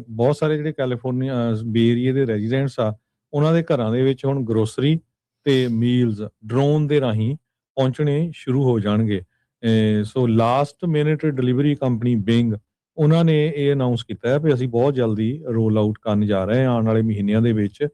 ਬਹੁਤ ਸਾਰੇ ਜਿਹੜੇ ਕੈਲੀਫੋਰਨੀਆ ਬੇ ਏਰੀਏ ਦੇ ਰੈਜ਼ੀਡੈਂਟਸ ਆ, ਉਹਨਾਂ ਦੇ ਘਰਾਂ ਦੇ ਵਿੱਚ ਹੁਣ ਗਰੋਸਰੀ ਤੇ ਮੀਲਸ ਡਰੋਨ ਦੇ ਰਾਹੀਂ ਪਹੁੰਚਣੇ ਸ਼ੁਰੂ ਹੋ ਜਾਣਗੇ। So last minute delivery company being, ਉਹਨਾਂ ਨੇ ਇਹ ਅਨਾਉਂਸ ਕੀਤਾ ਹੈ ਵੀ ਅਸੀਂ ਬਹੁਤ ਜਲਦੀ ਰੋਲ ਆਊਟ ਕਰਨ ਜਾ ਰਹੇ ਹਾਂ ਆਉਣ ਵਾਲੇ ਮਹੀਨਿਆਂ ਦੇ ਵਿੱਚ।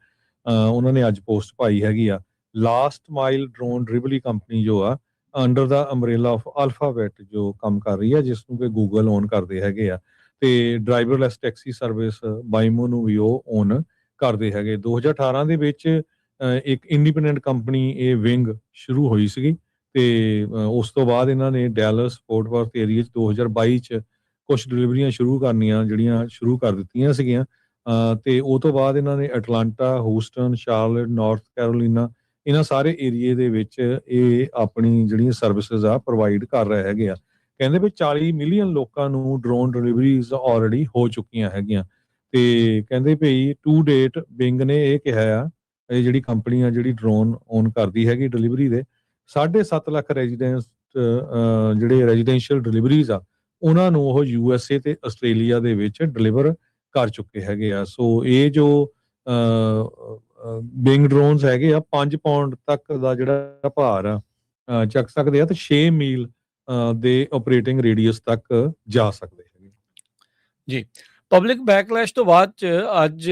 ਉਹਨਾਂ ਨੇ ਅੱਜ ਪੋਸਟ ਪਾਈ ਹੈਗੀ ਆ। Last mile drone delivery company ਜੋ ਆ under the umbrella of alphabet ਜੋ ਕੰਮ ਕਰ ਰਹੀ ਹੈ, ਜਿਸ ਨੂੰ ਕਿ ਗੂਗਲ ਓਨ ਕਰਦੇ ਹੈਗੇ ਆ, ਤੇ ਡਰਾਈਵਰਲੈਸ ਟੈਕਸੀ ਸਰਵਿਸ ਬਾਈਮੋ ਨੂੰ ਵੀ ਉਹ ਓਨ ਕਰਦੇ ਹੈਗੇ। 2018 ਦੇ ਵਿੱਚ ਇੱਕ ਇੰਡੀਪੈਂਡੈਂਟ ਕੰਪਨੀ ਇਹ ਵਿੰਗ ਸ਼ੁਰੂ ਹੋਈ ਸੀਗੀ, ਤੇ ਉਸ ਤੋਂ ਬਾਅਦ ਇਹਨਾਂ ਨੇ ਡੈਲਸ ਫੋਰਟ ਵਰਥ ਏਰੀਆ 'ਚ 2022 'ਚ ਕੁਝ ਡਿਲੀਵਰੀਆਂ ਸ਼ੁਰੂ ਕਰਨੀਆਂ ਜਿਹੜੀਆਂ ਸ਼ੁਰੂ ਕਰ ਦਿੱਤੀਆਂ ਸੀਗੀਆਂ। ਤੇ ਉਹ ਤੋਂ ਬਾਅਦ ਇਹਨਾਂ ਨੇ ਅਟਲਾਂਟਾ, ਹੂਸਟਨ, ਸ਼ਾਰਲਟ, ਨਾਰਥ ਕੈਰੋਲੀਨਾ, ਇਹਨਾਂ ਸਾਰੇ ਏਰੀਏ ਦੇ ਵਿੱਚ ਇਹ ਆਪਣੀ ਜਿਹੜੀਆਂ ਸਰਵਿਸਿਜ਼ ਆ ਪ੍ਰੋਵਾਈਡ ਕਰ ਰਹੇ ਹੈਗੇ ਆ। ਕਹਿੰਦੇ ਵੀ 40 ਮਿਲੀਅਨ ਲੋਕਾਂ ਨੂੰ ਡਰੋਨ ਡਿਲੀਵਰੀਜ਼ ਆਲਰੇਡੀ ਹੋ ਚੁੱਕੀਆਂ ਹੈਗੀਆਂ, ਤੇ ਕਹਿੰਦੇ ਭਈ ਟੂ ਡੇਟ ਬਿੰਗ ਨੇ ਇਹ ਕਿਹਾ ਆ, ਇਹ ਜਿਹੜੀ ਕੰਪਨੀ ਆ ਜਿਹੜੀ ਡਰੋਨ ਓਨ ਕਰਦੀ ਹੈਗੀ ਡਿਲੀਵਰੀ ਦੇ 7.5 ਲੱਖ ਰੈਜ਼ੀਡੈਂਸ ਜਿਹੜੇ ਰੈਜ਼ੀਡੈਂਸ਼ੀਅਲ ਡਿਲੀਵਰੀਜ਼ ਆ ਉਹਨਾਂ ਨੂੰ ਉਹ USA ਤੇ ਆਸਟ੍ਰੇਲੀਆ ਦੇ ਵਿੱਚ ਡਿਲੀਵਰ ਕਰ ਚੁੱਕੇ ਹੈਗੇ ਆ। ਸੋ ਇਹ ਜੋ ਬਿੰਗ ਡਰੋਨਸ ਹੈਗੇ ਆ 5 ਪਾਉਂਡ ਤੱਕ ਦਾ ਜਿਹੜਾ ਭਾਰ ਆ ਚੱਕ ਸਕਦੇ ਆ, ਤੇ 6 ਮੀਲ ਦੇ ਆਪਰੇਟਿੰਗ ਰੇਡੀਅਸ ਤੱਕ ਜਾ ਸਕਦੇ ਹੈਗੇ ਜੀ। ਪਬਲਿਕ ਬੈਕਲੈਸ਼ ਤੋਂ ਬਾਅਦ ਚ ਅੱਜ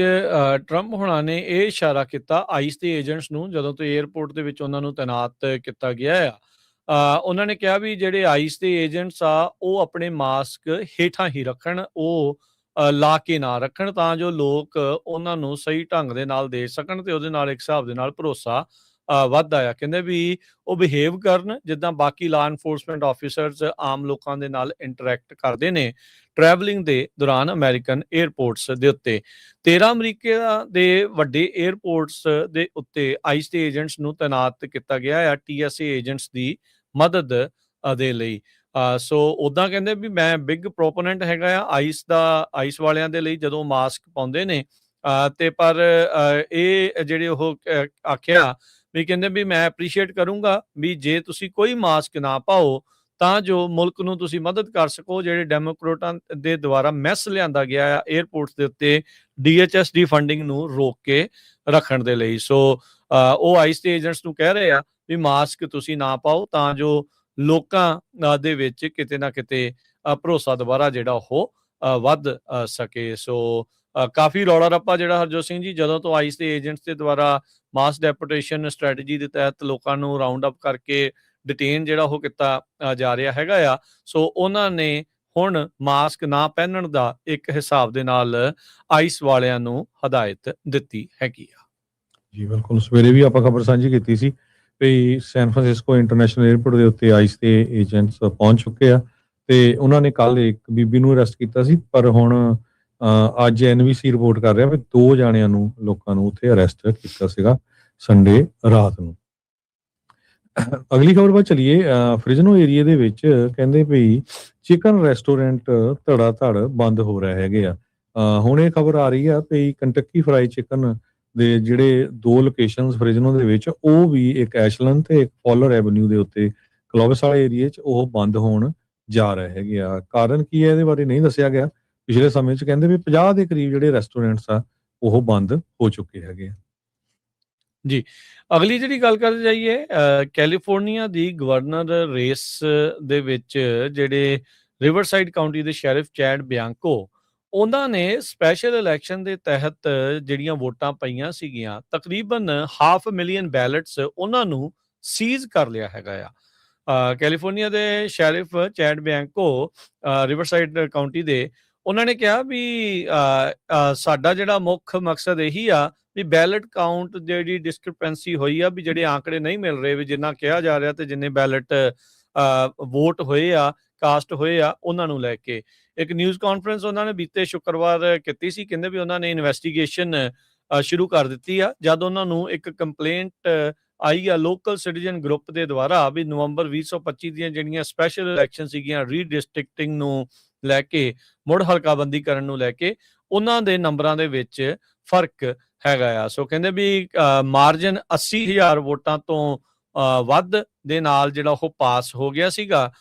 ਟਰੰਪ ਹੋਣਾ ਨੇ ਇਹ ਇਸ਼ਾਰਾ ਕੀਤਾ ਆਈਸ ਦੇ ਏਜੰਟਸ ਨੂੰ, ਜਦੋਂ ਤੋਂ 에ਅਰਪੋਰਟ ਦੇ ਵਿੱਚ ਉਹਨਾਂ ਨੂੰ ਤੈਨਾਤ ਕੀਤਾ ਗਿਆ ਆ। ਉਹਨਾਂ ਨੇ ਕਿਹਾ ਵੀ ਜਿਹੜੇ ਆਈਸ ਦੇ ਏਜੰਟਸ ਆ ਉਹ ਆਪਣੇ ਮਾਸਕ ਹੇਠਾਂ ਹੀ ਰੱਖਣ, ਉਹ ਲਾ ਕੇ ਨਾ ਰੱਖਣ, ਤਾਂ ਜੋ ਲੋਕ ਉਹਨਾਂ ਨੂੰ ਸਹੀ ਢੰਗ ਦੇ ਨਾਲ ਦੇ ਸਕਣ ਤੇ ਉਹਦੇ ਨਾਲ ਇੱਕ ਹਿਸਾਬ ਦੇ ਨਾਲ ਭਰੋਸਾ ਵੱਧਦਾ ਆ। ਕਹਿੰਦੇ ਵੀ ਉਹ ਬਿਹੇਵ ਕਰਨ ਜਿੱਦਾਂ ਬਾਕੀ ਲਾ ਐਨਫੋਰਸਮੈਂਟ ਆਫੀਸਰਸ ਆਮ ਲੋਕਾਂ ਦੇ ਨਾਲ ਇੰਟਰੈਕਟ ਕਰਦੇ ਨੇ ਟਰੈਵਲਿੰਗ ਦੇ ਦੌਰਾਨ ਅਮਰੀਕਨ 에ਅਰਪੋਰਟਸ ਦੇ ਉੱਤੇ। 13 ਅਮਰੀਕਾ ਦੇ ਵੱਡੇ 에ਅਰਪੋਰਟਸ ਦੇ ਉੱਤੇ ਆਈਸ ਦੇ ਏਜੰਟਸ ਨੂੰ ਤੈਨਾਤ ਕੀਤਾ ਗਿਆ ਆ TSA ਏਜੰਟਸ ਦੀ ਮਦਦ ਦੇ ਲਈ। ਸੋ ਉੱਦਾਂ ਕਹਿੰਦੇ ਵੀ ਮੈਂ ਬਿਗ ਪ੍ਰੋਪੋਨੈਂਟ ਹੈਗਾ ਆ ਆਈਸ ਵਾਲਿਆਂ ਦੇ ਲਈ ਜਦੋਂ ਮਾਸਕ ਪਾਉਂਦੇ ਨੇ, ਤੇ ਪਰ ਇਹ ਜਿਹੜੇ ਉਹ ਆਖਿਆ ਵੀ ਕਹਿੰਦੇ ਵੀ ਮੈਂ ਐਪਰੀਸ਼ੀਏਟ ਕਰੂੰਗਾ ਵੀ ਜੇ ਤੁਸੀਂ ਕੋਈ ਮਾਸਕ ਨਾ ਪਾਓ ਤਾਂ ਜੋ ਮੁਲਕ ਨੂੰ ਤੁਸੀਂ ਮਦਦ ਕਰ ਸਕੋ। ਜਿਹੜੇ ਡੈਮੋਕ੍ਰੇਟਾਂ ਦੇ ਦੁਆਰਾ ਮੈਸ ਲਿਆਂਦਾ ਗਿਆ ਆ 에ਅਰਪੋਰਟਸ ਦੇ ਉੱਤੇ DHS ਦੀ ਫੰਡਿੰਗ ਨੂੰ ਰੋਕ ਕੇ ਰੱਖਣ ਦੇ ਲਈ। ਸੋ ਉਹ ਆਈਸ ਦੇ ਏਜੰਟਸ ਨੂੰ ਕਹਿ ਰਹੇ ਆ ਵੀ ਮਾਸਕ ਤੁਸੀਂ ਨਾ ਪਾਓ ਤਾਂ ਜੋ ਲੋਕਾਂ ਦੇ ਵਿੱਚ ਕਿਤੇ ਨਾ ਕਿਤੇ ਭਰੋਸਾ ਦੁਬਾਰਾ ਜਿਹੜਾ ਉਹ ਵੱਧ ਸਕੇ। ਸੋ ਕਾਫੀ ਰੌਲਾ ਰੱਪਾ ਜਿਹੜਾ ਹਰਜੋਤ ਸਿੰਘ ਜੀ, ਜਦੋਂ ਤੋਂ ਆਈਸ ਦੇ ਏਜੰਟਸ ਦੇ ਦੁਆਰਾ ਮਾਸ ਡੈਪੂਟੇਸ਼ਨ ਸਟ੍ਰੈਟਜੀ ਦੇ ਤਹਿਤ ਲੋਕਾਂ ਨੂੰ ਰਾਉਂਡ ਅਪ ਕਰਕੇ ਡਿਟੇਨ ਜਿਹੜਾ ਉਹ ਕੀਤਾ ਜਾ ਰਿਹਾ ਹੈਗਾ ਆ, ਸੋ ਉਹਨਾਂ ਨੇ ਹੁਣ ਮਾਸਕ ਨਾ ਪਹਿਨਣ ਦਾ ਇੱਕ ਹਿਸਾਬ ਦੇ ਨਾਲ ਆਈਸ ਵਾਲਿਆਂ ਨੂੰ ਹਦਾਇਤ ਦਿੱਤੀ ਹੈਗੀ ਆ। ਜੀ ਬਿਲਕੁਲ, ਸਵੇਰੇ ਵੀ ਆਪਾਂ ਖਬਰ ਸਾਂਝੀ ਕੀਤੀ ਸੀ ਵੀ ਸੈਨ ਫਰਾਂਸਿਸਕੋ ਇੰਟਰਨੈਸ਼ਨਲ ਏਅਰਪੋਰਟ ਦੇ ਉੱਤੇ ਆਈਸ ਦੇ ਏਜੰਟਸ ਪਹੁੰਚ ਚੁੱਕੇ ਆ ਤੇ ਉਹਨਾਂ ਨੇ ਕੱਲ ਇੱਕ ਬੀਬੀ ਨੂੰ ਅਰੈਸਟ ਕੀਤਾ ਸੀ, ਪਰ ਹੁਣ ਅੱਜ ਐਨਬੀਸੀ ਰਿਪੋਰਟ ਕਰ ਰਿਹਾ ਵੀ 2 ਜਾਣਿਆਂ ਨੂੰ, ਲੋਕਾਂ ਨੂੰ ਉੱਥੇ ਅਰੈਸਟ ਕੀਤਾ ਸੀਗਾ ਸੰਡੇ ਰਾਤ ਨੂੰ। ਅਗਲੀ ਖਬਰ ਵੱਲ ਚਲੀਏ। ਫ੍ਰਿਜ਼ਨੋ ਏਰੀਏ ਦੇ ਵਿੱਚ ਕਹਿੰਦੇ ਵੀ ਚਿਕਨ ਰੈਸਟੋਰੈਂਟ ਧੜਾ ਧੜ ਬੰਦ ਹੋ ਰਹੇ ਹੈਗੇ ਆ। ਹੁਣ ਇਹ ਖਬਰ ਆ ਰਹੀ ਆ ਵੀ ਕੰਟੱਕੀ ਫਰਾਈ ਚਿਕਨ ਦੇ ਜਿਹੜੇ 2 ਲੋਕੇਸ਼ਨਸ ਫ੍ਰਿਜ਼ਨੋ ਦੇ ਵਿੱਚ, ਉਹ ਵੀ ਇੱਕ ਐਸ਼ਲਨ ਤੇ ਇੱਕ ਫੋਲਰ ਐਵਨਿਊ ਦੇ ਉੱਤੇ ਕਲੋਵਸ ਵਾਲੇ ਏਰੀਏ 'ਚ ਉਹ ਬੰਦ ਹੋਣ ਜਾ ਰਹੇ ਹੈਗੇ ਆ। ਕਾਰਨ ਕੀ ਹੈ ਇਹਦੇ ਬਾਰੇ ਨਹੀਂ ਦੱਸਿਆ ਗਿਆ। ਪਿਛਲੇ ਸਮੇਂ 'ਚ ਕਹਿੰਦੇ ਵੀ 50 ਦੇ ਕਰੀਬ ਜਿਹੜੇ ਰੈਸਟੋਰੈਂਟਸ ਆ ਉਹ ਬੰਦ ਹੋ ਚੁੱਕੇ ਹੈਗੇ ਆ। ਜੀ, ਅਗਲੀ ਜਿਹੜੀ ਗੱਲ ਕਰਦੇ ਜਾਈਏ, ਕੈਲੀਫੋਰਨੀਆ ਦੀ ਗਵਰਨਰ ਰੇਸ ਦੇ ਵਿੱਚ ਜਿਹੜੇ ਰਿਵਰਸਾਈਡ ਕਾਉਂਟੀ ਦੇ ਸ਼ੈਰਿਫ ਚੈਡ ਬਿਆਂਕੋ, ਉਹਨਾਂ ਨੇ ਸਪੈਸ਼ਲ ਇਲੈਕਸ਼ਨ ਦੇ ਤਹਿਤ ਜਿਹੜੀਆਂ ਵੋਟਾਂ ਪਈਆਂ ਸੀਗੀਆਂ, ਤਕਰੀਬਨ 500,000 ਬੈਲਟਸ ਉਹਨਾਂ ਨੂੰ ਸੀਜ਼ ਕਰ ਲਿਆ ਹੈਗਾ ਆ। ਕੈਲੀਫੋਰਨੀਆ ਦੇ ਸ਼ੈਰਿਫ ਚੈਡ ਬਿਆਂਕੋ, ਰਿਵਰਸਾਈਡ ਕਾਉਂਟੀ ਦੇ, ਉਹਨਾਂ ਨੇ ਕਿਹਾ ਵੀ ਸਾਡਾ ਜਿਹੜਾ ਮੁੱਖ ਮਕਸਦ ਇਹੀ ਆ ਵੀ ਬੈਲਟ ਕਾਊਂਟ ਜਿਹੜੀ ਡਿਸਕ੍ਰਿਪੈਂਸੀ ਹੋਈ ਆ, ਵੀ ਜਿਹੜੇ ਆંકੜੇ ਨਹੀਂ ਮਿਲ ਰਹੇ, ਵੀ ਜਿੰਨਾ ਕਿਹਾ ਜਾ ਰਿਹਾ ਤੇ ਜਿੰਨੇ ਬੈਲਟ ਵੋਟ ਹੋਏ ਆ, ਕਾਸਟ ਹੋਏ ਆ, ਉਹਨਾਂ ਨੂੰ ਲੈ ਕੇ ਇੱਕ ਨਿਊਜ਼ ਕਾਨਫਰੰਸ ਉਹਨਾਂ ਨੇ ਬੀਤੇ ਸ਼ੁੱਕਰਵਾਰ ਕੀਤੀ ਸੀ। ਕਹਿੰਦੇ ਵੀ ਉਹਨਾਂ ਨੇ ਇਨਵੈਸਟੀਗੇਸ਼ਨ ਸ਼ੁਰੂ ਕਰ ਦਿੱਤੀ ਆ, ਜਦ ਉਹਨਾਂ ਨੂੰ ਇੱਕ ਕੰਪਲੇਂਟ ਆਈ ਆ ਲੋਕਲ ਸਿਟੀਜ਼ਨ ਗਰੁੱਪ ਦੇ ਦੁਆਰਾ ਵੀ ਨਵੰਬਰ 2025 ਦੀਆਂ ਜਿਹੜੀਆਂ ਸਪੈਸ਼ਲ ਇਲੈਕਸ਼ਨ ਸੀਗੀਆਂ ਰੀਡਿਸਟ੍ਰਿਕਟਿੰਗ ਨੂੰ ਲੈ ਕੇ, ਮੁੜ ਹਲਕਾਬੰਦੀ ਕਰਨ ਨੂੰ ਲੈ ਕੇ, ਉਹਨਾਂ ਦੇ ਨੰਬਰਾਂ ਦੇ ਵਿੱਚ ਫਰਕ ਹੈਗਾ ਆ। ਸੋ ਕਹਿੰਦੇ ਵੀ ਮਾਰਜਨ 80,000 ਵੋਟਾਂ ਤੋਂ ਵੱਧ ਦੇ ਨਾਲ ਜਿਹੜਾ ਉਹ ਪਾਸ ਹੋ ਗਿਆ ਸੀਗਾ,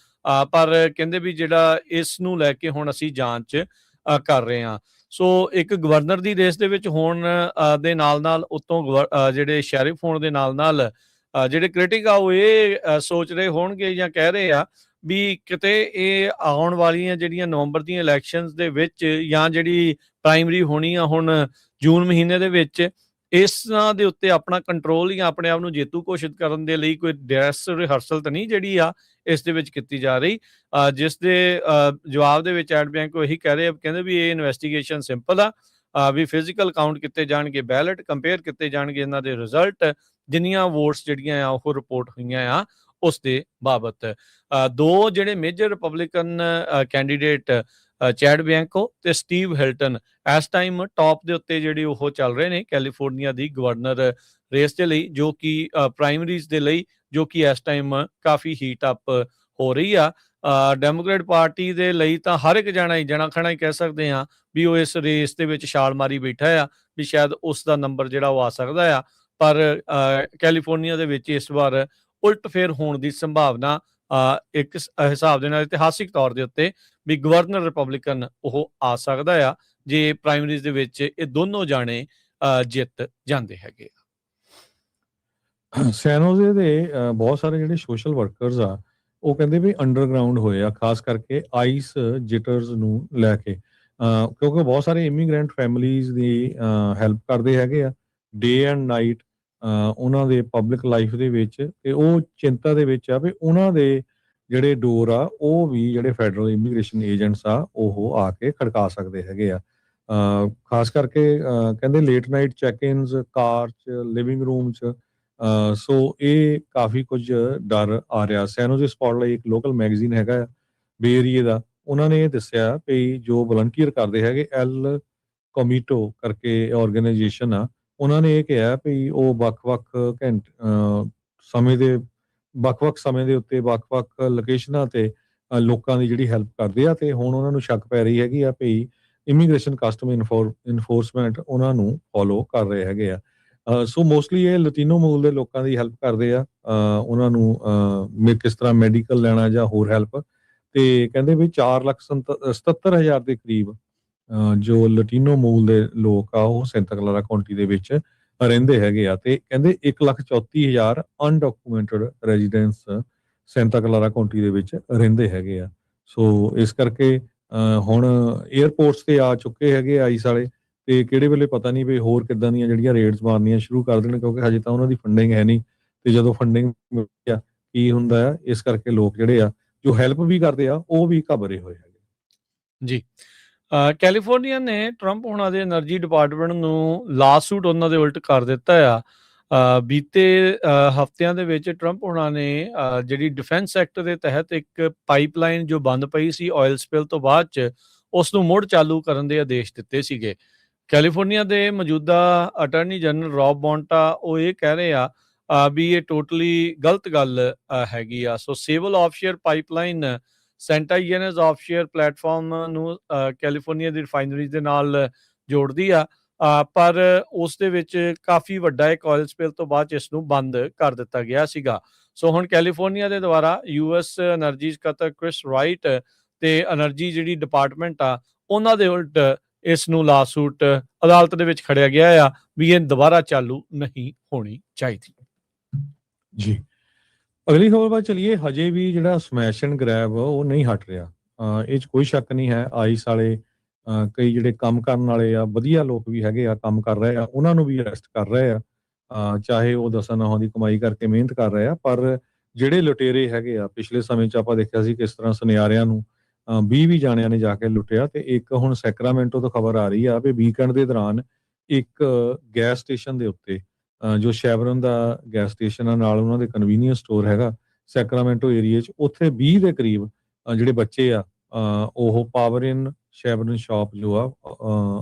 ਪਰ ਕਹਿੰਦੇ ਵੀ ਜਿਹੜਾ ਇਸ ਨੂੰ ਲੈ ਕੇ ਹੁਣ ਅਸੀਂ ਜਾਂਚ ਕਰ ਰਹੇ ਹਾਂ। ਸੋ ਇੱਕ ਗਵਰਨਰ ਦੀ ਰੇਸ ਦੇ ਵਿੱਚ ਹੋਣ ਦੇ ਨਾਲ ਨਾਲ ਉਤੋਂ ਜਿਹੜੇ ਸ਼ੈਰਿਫ ਹੋਣ ਦੇ ਨਾਲ ਨਾਲ ਜਿਹੜੇ ਕ੍ਰਿਟਿਕ ਆ ਉਹ ਇਹ ਸੋਚ ਰਹੇ ਹੋਣਗੇ ਜਾਂ ਕਹਿ ਰਹੇ ਆ ਵੀ ਕਿਤੇ ਇਹ ਆਉਣ ਵਾਲੀਆਂ ਜਿਹੜੀਆਂ ਨਵੰਬਰ ਦੀਆਂ ਇਲੈਕਸ਼ਨਸ ਦੇ ਵਿੱਚ ਜਾਂ ਜਿਹੜੀ ਪ੍ਰਾਇਮਰੀ ਹੋਣੀ ਆ ਹੁਣ ਜੂਨ ਮਹੀਨੇ ਦੇ ਵਿੱਚ, ਇਸਾਂ ਦੇ ਉੱਤੇ ਆਪਣਾ ਕੰਟਰੋਲ ਜਾਂ ਆਪਣੇ ਆਪ ਨੂੰ ਜੇਤੂ ਘੋਸ਼ਿਤ ਕਰਨ ਦੇ ਲਈ ਕੋਈ ਡਰੈਸ ਰਿਹਰਸਲ ਤਾਂ ਨਹੀਂ ਜਿਹੜੀ ਆ ਇਸ ਦੇ ਵਿੱਚ ਕੀਤੀ ਜਾ ਰਹੀ। ਜਿਸ ਦੇ ਜਵਾਬ ਦੇ ਵਿੱਚ ਐਡ ਬੈਂਕ ਇਹੀ ਕਹਿ ਰਹੇ ਆ, ਕਹਿੰਦੇ ਵੀ ਇਹ ਇਨਵੈਸਟੀਗੇਸ਼ਨ ਸਿੰਪਲ ਆ, ਵੀ ਫਿਜ਼ੀਕਲ ਕਾਊਂਟ ਕੀਤੇ ਜਾਣਗੇ ਬੈਲਟ, ਕੰਪੇਅਰ ਕੀਤੇ ਜਾਣਗੇ ਇਹਨਾਂ ਦੇ ਰਿਜ਼ਲਟ, ਜਿੰਨੀਆਂ ਵੋਟਸ ਜਿਹੜੀਆਂ ਆ ਉਹ ਰਿਪੋਰਟ ਹੋਈਆਂ ਆ ਉਸ ਦੇ ਬਾਬਤ। 2 ਜਿਹੜੇ ਮੇਜਰ ਰਿਪਬਲਿਕਨ ਕੈਂਡੀਡੇਟ ਚੈਡ ਬਿਆਂਕੋ ਤੇ ਸਟੀਵ ਹਿਲਟਨ ਇਸ ਟਾਈਮ ਟੌਪ ਦੇ ਉੱਤੇ ਜਿਹੜੇ ਉਹ ਚੱਲ ਰਹੇ ਨੇ ਕੈਲੀਫੋਰਨੀਆ ਦੀ ਗਵਰਨਰ ਰੇਸ ਦੇ ਲਈ, ਜੋ ਕਿ ਪ੍ਰਾਇਮਰੀਜ਼ ਦੇ ਲਈ, ਜੋ ਕਿ ਇਸ ਟਾਈਮ ਕਾਫੀ ਹੀਟ ਅਪ ਹੋ ਰਹੀ ਆ। ਡੈਮੋਕ੍ਰੇਟ ਪਾਰਟੀ ਦੇ ਲਈ ਤਾਂ ਹਰ ਇੱਕ ਜਾਣਾ ਹੀ ਜਣਾ ਖਣਾ ਹੀ ਕਹਿ ਸਕਦੇ ਆ ਵੀ ਉਹ ਇਸ ਰੇਸ ਦੇ ਵਿੱਚ ਛਾਲ ਮਾਰੀ ਬੈਠਾ ਆ ਵੀ ਸ਼ਾਇਦ ਉਸ ਦਾ ਨੰਬਰ ਜਿਹੜਾ ਉਹ ਆ ਸਕਦਾ ਆ, ਪਰ ਕੈਲੀਫੋਰਨੀਆ ਦੇ ਵਿੱਚ ਇਸ ਵਾਰ ਉਲਟ ਫੇਰ ਹੋਣ ਦੀ ਸੰਭਾਵਨਾ ਇੱਕ ਹਿਸਾਬ ਦੇ ਨਾਲ ਇਤਿਹਾਸਿਕ ਤੌਰ ਦੇ ਉੱਤੇ ਵੀ ਗਵਰਨਰ ਰਿਪਬਲਿਕਨ ਉਹ ਆ ਸਕਦਾ ਆ ਜੇ ਪ੍ਰਾਇਮਰੀਜ਼ ਦੇ ਵਿੱਚ ਇਹ ਦੋਨੋਂ ਜਾਣੇ ਜਿੱਤ ਜਾਂਦੇ ਹੈਗੇ ਆ। ਸੈਨ ਹੋਜ਼ੇ ਦੇ ਬਹੁਤ ਸਾਰੇ ਜਿਹੜੇ ਸੋਸ਼ਲ ਵਰਕਰਸ ਆ ਉਹ ਕਹਿੰਦੇ ਵੀ ਅੰਡਰਗਰਾਉਂਡ ਹੋਏ ਆ, ਖਾਸ ਕਰਕੇ ਆਈਸ ਜਿਟਰਸ ਨੂੰ ਲੈ ਕੇ, ਕਿਉਂਕਿ ਬਹੁਤ ਸਾਰੇ ਇਮੀਗ੍ਰੈਂਟ ਫੈਮਿਲੀਜ਼ ਦੀ ਹੈਲਪ ਕਰਦੇ ਹੈਗੇ ਆ ਡੇ ਐਂਡ ਨਾਈਟ ਉਹਨਾਂ ਦੇ ਪਬਲਿਕ ਲਾਈਫ ਦੇ ਵਿੱਚ, ਤੇ ਉਹ ਚਿੰਤਾ ਦੇ ਵਿੱਚ ਆ ਵੀ ਉਹਨਾਂ ਦੇ ਜਿਹੜੇ ਡੋਰ ਆ ਉਹ ਵੀ ਜਿਹੜੇ ਫੈਡਰਲ ਇਮੀਗ੍ਰੇਸ਼ਨ ਏਜੰਟਸ ਆ ਉਹ ਆ ਕੇ ਖੜਕਾ ਸਕਦੇ ਹੈਗੇ ਆ। ਖਾਸ ਕਰਕੇ ਕਹਿੰਦੇ ਲੇਟ ਨਾਈਟ ਚੈੱਕ ਇਨਸ ਕਾਰ 'ਚ, ਲਿਵਿੰਗ ਰੂਮ 'ਚ, ਸੋ ਇਹ ਕਾਫੀ ਕੁਝ ਡਰ ਆ ਰਿਹਾ। ਸੈਨ ਹੋਜ਼ੇ ਸਪੌਟਲਾਈਟ ਇੱਕ ਲੋਕਲ ਮੈਗਜ਼ੀਨ ਹੈਗਾ ਆ ਬੇ ਏਰੀਏ ਦਾ, ਉਹਨਾਂ ਨੇ ਇਹ ਦੱਸਿਆ ਵੀ ਜੋ ਵਲੰਟੀਅਰ ਕਰਦੇ ਹੈਗੇ ਐਲ ਕੋਮੀਟੋ ਕਰਕੇ ਆਰਗੇਨਾਈਜੇਸ਼ਨ ਆ, ਉਹਨਾਂ ਨੇ ਇਹ ਕਿਹਾ ਵੀ ਉਹ ਵੱਖ-ਵੱਖ ਸਮੇਂ ਦੇ ਵੱਖ-ਵੱਖ ਸਮੇਂ ਦੇ ਉੱਤੇ ਵੱਖ-ਵੱਖ ਲੋਕੇਸ਼ਨਾਂ ਤੇ ਲੋਕਾਂ ਦੀ ਜਿਹੜੀ ਹੈਲਪ ਕਰਦੇ ਆ, ਤੇ ਹੁਣ ਉਹਨਾਂ ਨੂੰ ਸ਼ੱਕ ਪੈ ਰਹੀ ਹੈਗੀ ਆ ਵੀ ਇਮੀਗ੍ਰੇਸ਼ਨ ਕਸਟਮ ਇਨਫੋਰਸਮੈਂਟ ਉਹਨਾਂ ਨੂੰ ਫੋਲੋ ਕਰ ਰਹੇ ਹੈਗੇ ਆ। ਸੋ ਮੋਸਟਲੀ ਇਹ ਲਤੀਨੋ ਮੂਲ ਦੇ ਲੋਕਾਂ ਦੀ ਹੈਲਪ ਕਰਦੇ ਆ, ਉਹਨਾਂ ਨੂੰ ਕਿਸ ਤਰ੍ਹਾਂ ਮੈਡੀਕਲ ਲੈਣਾ ਜਾਂ ਹੋਰ ਹੈਲਪ, ਤੇ ਕਹਿੰਦੇ ਵੀ 4,77,000 ਦੇ ਕਰੀਬ ਜੋ ਲਟੀਨੋ ਮੂਲ ਦੇ ਲੋਕ ਆ ਉਹ ਸੈਂਟਾ ਕਲਾਰਾ ਕਾਉਂਟੀ ਦੇ ਵਿੱਚ ਰਹਿੰਦੇ ਹੈਗੇ ਆ, ਤੇ ਕਹਿੰਦੇ 1,34,000 ਅਨਡਾਕੂਮੈਂਟਡ ਰੈਜ਼ੀਡੈਂਟਸ ਸੈਂਟਾ ਕਲਾਰਾ ਕਾਉਂਟੀ ਦੇ ਵਿੱਚ ਰਹਿੰਦੇ ਹੈਗੇ ਆ। ਸੋ ਇਸ ਕਰਕੇ ਹੁਣ 에ਅਰਪੋਰਟਸ ਤੇ ਆ ਚੁੱਕੇ ਹੈਗੇ ਆਈਸ ਵਾਲੇ, ਤੇ ਕਿਹੜੇ ਵੇਲੇ ਪਤਾ ਨਹੀਂ ਵੀ ਹੋਰ ਕਿੱਦਾਂ ਦੀਆਂ ਜਿਹੜੀਆਂ ਰੇਡਸ ਮਾਰਨੀਆਂ ਸ਼ੁਰੂ ਕਰ ਦੇਣ, ਕਿਉਂਕਿ ਹਜੇ ਤਾਂ ਉਹਨਾਂ ਦੀ ਫੰਡਿੰਗ ਹੈ ਨਹੀਂ, ਤੇ ਜਦੋਂ ਫੰਡਿੰਗ ਕੀ ਹੁੰਦਾ ਆ, ਇਸ ਕਰਕੇ ਲੋਕ ਜਿਹੜੇ ਆ ਜੋ ਹੈਲਪ ਵੀ ਕਰਦੇ ਆ ਉਹ ਵੀ ਘਬਰੇ ਹੋਏ ਆ। ਜੀ। ਕੈਲੀਫੋਰਨੀਆ ਨੇ ਟਰੰਪ ਹੁਣਾਂ ਦੇ ਐਨਰਜੀ ਡਿਪਾਰਟਮੈਂਟ ਨੂੰ ਲਾਸੂਟ ਉਹਨਾਂ ਦੇ ਉਲਟ ਕਰ ਦਿੱਤਾ ਆ। ਬੀਤੇ ਹਫ਼ਤਿਆਂ ਦੇ ਵਿੱਚ ਟਰੰਪ ਹੁਣਾਂ ਨੇ ਜਿਹੜੀ ਡਿਫੈਂਸ ਐਕਟ ਦੇ ਤਹਿਤ ਇੱਕ ਪਾਈਪਲਾਈਨ ਜੋ ਬੰਦ ਪਈ ਸੀ ਆਇਲ ਸਪਿਲ ਤੋਂ ਬਾਅਦ 'ਚ, ਉਸ ਨੂੰ ਮੁੜ ਚਾਲੂ ਕਰਨ ਦੇ ਆਦੇਸ਼ ਦਿੱਤੇ ਸੀਗੇ। ਕੈਲੀਫੋਰਨੀਆ ਦੇ ਮੌਜੂਦਾ ਅਟਾਰਨੀ ਜਨਰਲ ਰੌਬ ਬੌਂਟਾ ਉਹ ਇਹ ਕਹਿ ਰਹੇ ਆ ਵੀ ਇਹ ਟੋਟਲੀ ਗਲਤ ਗੱਲ ਹੈਗੀ ਆ। ਸੋ ਸੇਵਲ ਆਫਸ਼ੇਅਰ ਪਾਈਪਲਾਈਨ ਸੈਂਟਾ ਈਐਨਐਸ ਆਫਸ਼ੇਅਰ ਪਲੇਟਫਾਰਮ ਨੂੰ ਕੈਲੀਫੋਰਨੀਆ ਦੀ ਰਿਫਾਈਨਰੀਜ਼ ਦੇ ਨਾਲ ਜੋੜਦੀ ਆ। ਪਰ ਉਸ ਦੇ ਵਿੱਚ ਕਾਫੀ ਵੱਡਾ ਇੱਕ ਆਇਲ ਸਪਿਲ ਤੋਂ ਬਾਅਦ 'ਚ ਇਸ ਨੂੰ ਬੰਦ ਕਰ ਦਿੱਤਾ ਗਿਆ ਸੀਗਾ। ਸੋ ਹੁਣ ਕੈਲੀਫੋਰਨੀਆ ਦੇ ਦੁਆਰਾ ਯੂਐਸ ਐਨਰਜੀ ਸਕੱਤਰ ਕ੍ਰਿਸ ਰਾਈਟ ਤੇ ਐਨਰਜੀ ਜਿਹੜੀ ਡਿਪਾਰਟਮੈਂਟ ਆ ਉਹਨਾਂ ਦੇ ਉਲਟ ਇਸ ਨੂੰ ਲਾਸੂਟ ਅਦਾਲਤ ਦੇ ਵਿੱਚ ਖੜਿਆ ਗਿਆ ਆ ਵੀ ਇਹ ਦੁਬਾਰਾ ਚਾਲੂ ਨਹੀਂ ਹੋਣੀ ਚਾਹੀਦੀ। ਜੀ। ਅਗਲੀ ਖਬਰ ਵੱਲ ਚਲੀਏ। ਹਜੇ ਵੀ ਜਿਹੜਾ ਸਮੈਸ਼ ਐਂਡ ਗ੍ਰੈਬ ਉਹ ਨਹੀਂ ਹਟ ਰਿਹਾ। ਇਹ 'ਚ ਕੋਈ ਸ਼ੱਕ ਨਹੀਂ ਹੈ। ਆਈਸ ਵਾਲੇ ਕਈ ਜਿਹੜੇ ਕੰਮ ਕਰਨ ਵਾਲੇ ਆ, ਵਧੀਆ ਲੋਕ ਵੀ ਹੈਗੇ ਆ, ਕੰਮ ਕਰ ਰਹੇ ਆ, ਉਹਨਾਂ ਨੂੰ ਵੀ ਅਰੈਸਟ ਕਰ ਰਹੇ ਆ। ਚਾਹੇ ਉਹ ਦਸਾਂ ਨਹੁੰਾਂ ਦੀ ਕਮਾਈ ਕਰਕੇ ਮਿਹਨਤ ਕਰ ਰਹੇ ਆ, ਪਰ ਜਿਹੜੇ ਲੁਟੇਰੇ ਹੈਗੇ ਆ, ਪਿਛਲੇ ਸਮੇਂ 'ਚ ਆਪਾਂ ਦੇਖਿਆ ਸੀ ਕਿਸ ਤਰ੍ਹਾਂ ਸੁਨਿਆਰਿਆਂ ਨੂੰ 20 ਜਾਣਿਆਂ ਨੇ ਜਾ ਕੇ ਲੁੱਟਿਆ। ਤੇ ਇੱਕ ਹੁਣ ਸੈਕਰਾਮੈਂਟੋ ਤੋਂ ਖਬਰ ਆ ਰਹੀ ਆ ਵੀ ਵੀਕਐਂਡ ਦੇ ਦੌਰਾਨ ਇੱਕ ਗੈਸ ਸਟੇਸ਼ਨ ਦੇ ਉੱਤੇ ਜੋ ਸ਼ੈਵਰਨ ਦਾ ਗੈਸ ਸਟੇਸ਼ਨ ਆ, ਨਾਲ ਉਹਨਾਂ ਦੇ ਕਨਵੀਨੀਅੰਸ ਸਟੋਰ ਹੈਗਾ ਸੈਕਰਾਮੈਂਟੋ ਏਰੀਏ 'ਚ, ਉੱਥੇ 20 ਦੇ ਕਰੀਬ ਜਿਹੜੇ ਬੱਚੇ ਆ ਉਹ ਪਾਵਰ ਇਨ ਸ਼ੈਵਰਨ ਸ਼ਾਪ ਜੋ ਆ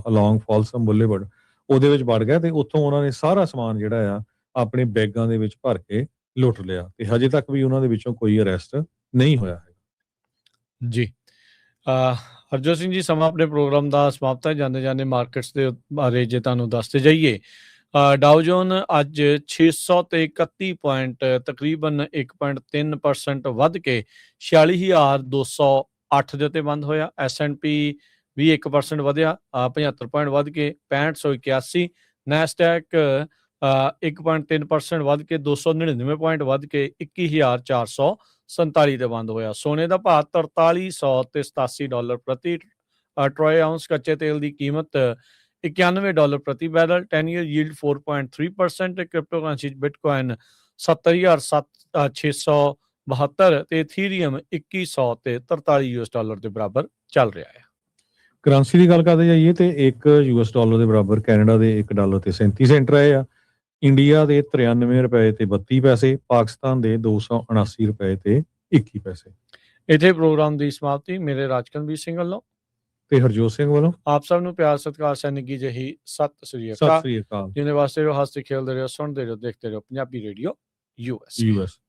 ਅਲੋਂਗ ਫਾਲਸਮ ਬੁੱਲੇਵਰਡ ਉਹਦੇ ਵਿੱਚ ਵੜ ਗਿਆ ਤੇ ਉੱਥੋਂ ਉਹਨਾਂ ਨੇ ਸਾਰਾ ਸਮਾਨ ਜਿਹੜਾ ਆ ਆਪਣੇ ਬੈਗਾਂ ਦੇ ਵਿੱਚ ਭਰ ਕੇ ਲੁੱਟ ਲਿਆ। ਤੇ ਹਜੇ ਤੱਕ ਵੀ ਉਹਨਾਂ ਦੇ ਵਿੱਚੋਂ ਕੋਈ ਅਰੈਸਟ ਨਹੀਂ ਹੋਇਆ ਹੈ। ਜੀ। ਹਰਜੋਤ ਸਿੰਘ ਜੀ, ਸਮਾਂ ਆਪਣੇ ਪ੍ਰੋਗਰਾਮ ਦਾ ਸਮਾਪਤ ਹੈ। ਜਾਂਦੇ ਜਾਂਦੇ ਮਾਰਕੀਟਸ ਦੇ ਬਾਰੇ ਜੇ ਤੁਹਾਨੂੰ ਦੱਸਦੇ ਜਾਈਏ, ਡਾਓ ਜੋਨ ਅੱਜ 600 ਤੇ 31 ਪੁਆਇੰਟ ਤਕਰੀਬਨ 1.3% ਵੱਧ ਕੇ 46,208 ਦੇ ਉੱਤੇ ਬੰਦ ਹੋਇਆ। S&P ਵੀ 1% ਵਧਿਆ 75 ਪੁਆਇੰਟ ਵੱਧ ਕੇ 6581। ਨੈਸਡੈਕ 1.3% ਵੱਧ ਕੇ 299 ਪੁਆਇੰਟ ਵੱਧ ਕੇ 21,447 ਤੇ ਬੰਦ ਹੋਇਆ। ਸੋਨੇ ਦਾ ਭਾਅ 4300 ਤੇ $87 ਪ੍ਰਤੀ ਟਰੋਏ ਆਉਂਸ। ਕੱਚੇ ਤੇਲ ਦੀ ਕੀਮਤ $91 ਪ੍ਰਤੀ barrel. 10 year yield 4.3%। Crypto currency Bitcoin 70,672 ਤੇ ਇਥੀਰੀਅਮ 2100 ਤੇ $43 ਦੇ ਬਰਾਬਰ ਚੱਲ ਰਿਹਾ ਹੈ। ਕਰੰਸੀ ਦੀ ਗੱਲ ਕਰਦੇ ਜਾਈਏ ਤੇ $1 ਦੇ ਬਰਾਬਰ ਕੈਨੇਡਾ ਦੇ $1 ਤੇ 37 ਸੈਂਟ ਰਹੇ ਆ। ਇੰਡੀਆ ਦੇ 93 ਰੁਪਏ ਤੇ 32 ਪੈਸੇ, ਪਾਕਿਸਤਾਨ ਦੇ 279 ਰੁਪਏ ਤੇ 21 ਪੈਸੇ। ਇੱਥੇ ਪ੍ਰੋਗਰਾਮ ਦੀ ਸਮਾਪਤੀ। ਮੇਰੇ ਰਾਜਕਨਵੀਰ ਸਿੰਘ ਵੱਲੋਂ ਤੇ ਹਰਜੋਤ ਸਿੰਘ ਵੱਲੋਂ ਆਪ ਸਭ ਨੂੰ ਪਿਆਰ ਸਤਿਕਾਰ ਸੈਨਿਕੀ ਜਿਹੀ ਸਤਿ ਸ੍ਰੀ ਸਤਿ ਅਕਾਲ। ਸ੍ਰੀ ਅਕਾਲ। ਜਿਹਦੇ ਵਾਸਤੇ ਰਹੋ, ਹੱਸਦੇ ਖੇਲਦੇ ਰਹੋ, ਸੁਣਦੇ ਰਹੋ, ਦੇਖਦੇ ਰਹੋ ਪੰਜਾਬੀ ਰੇਡੀਓ ਯੂਐਸ।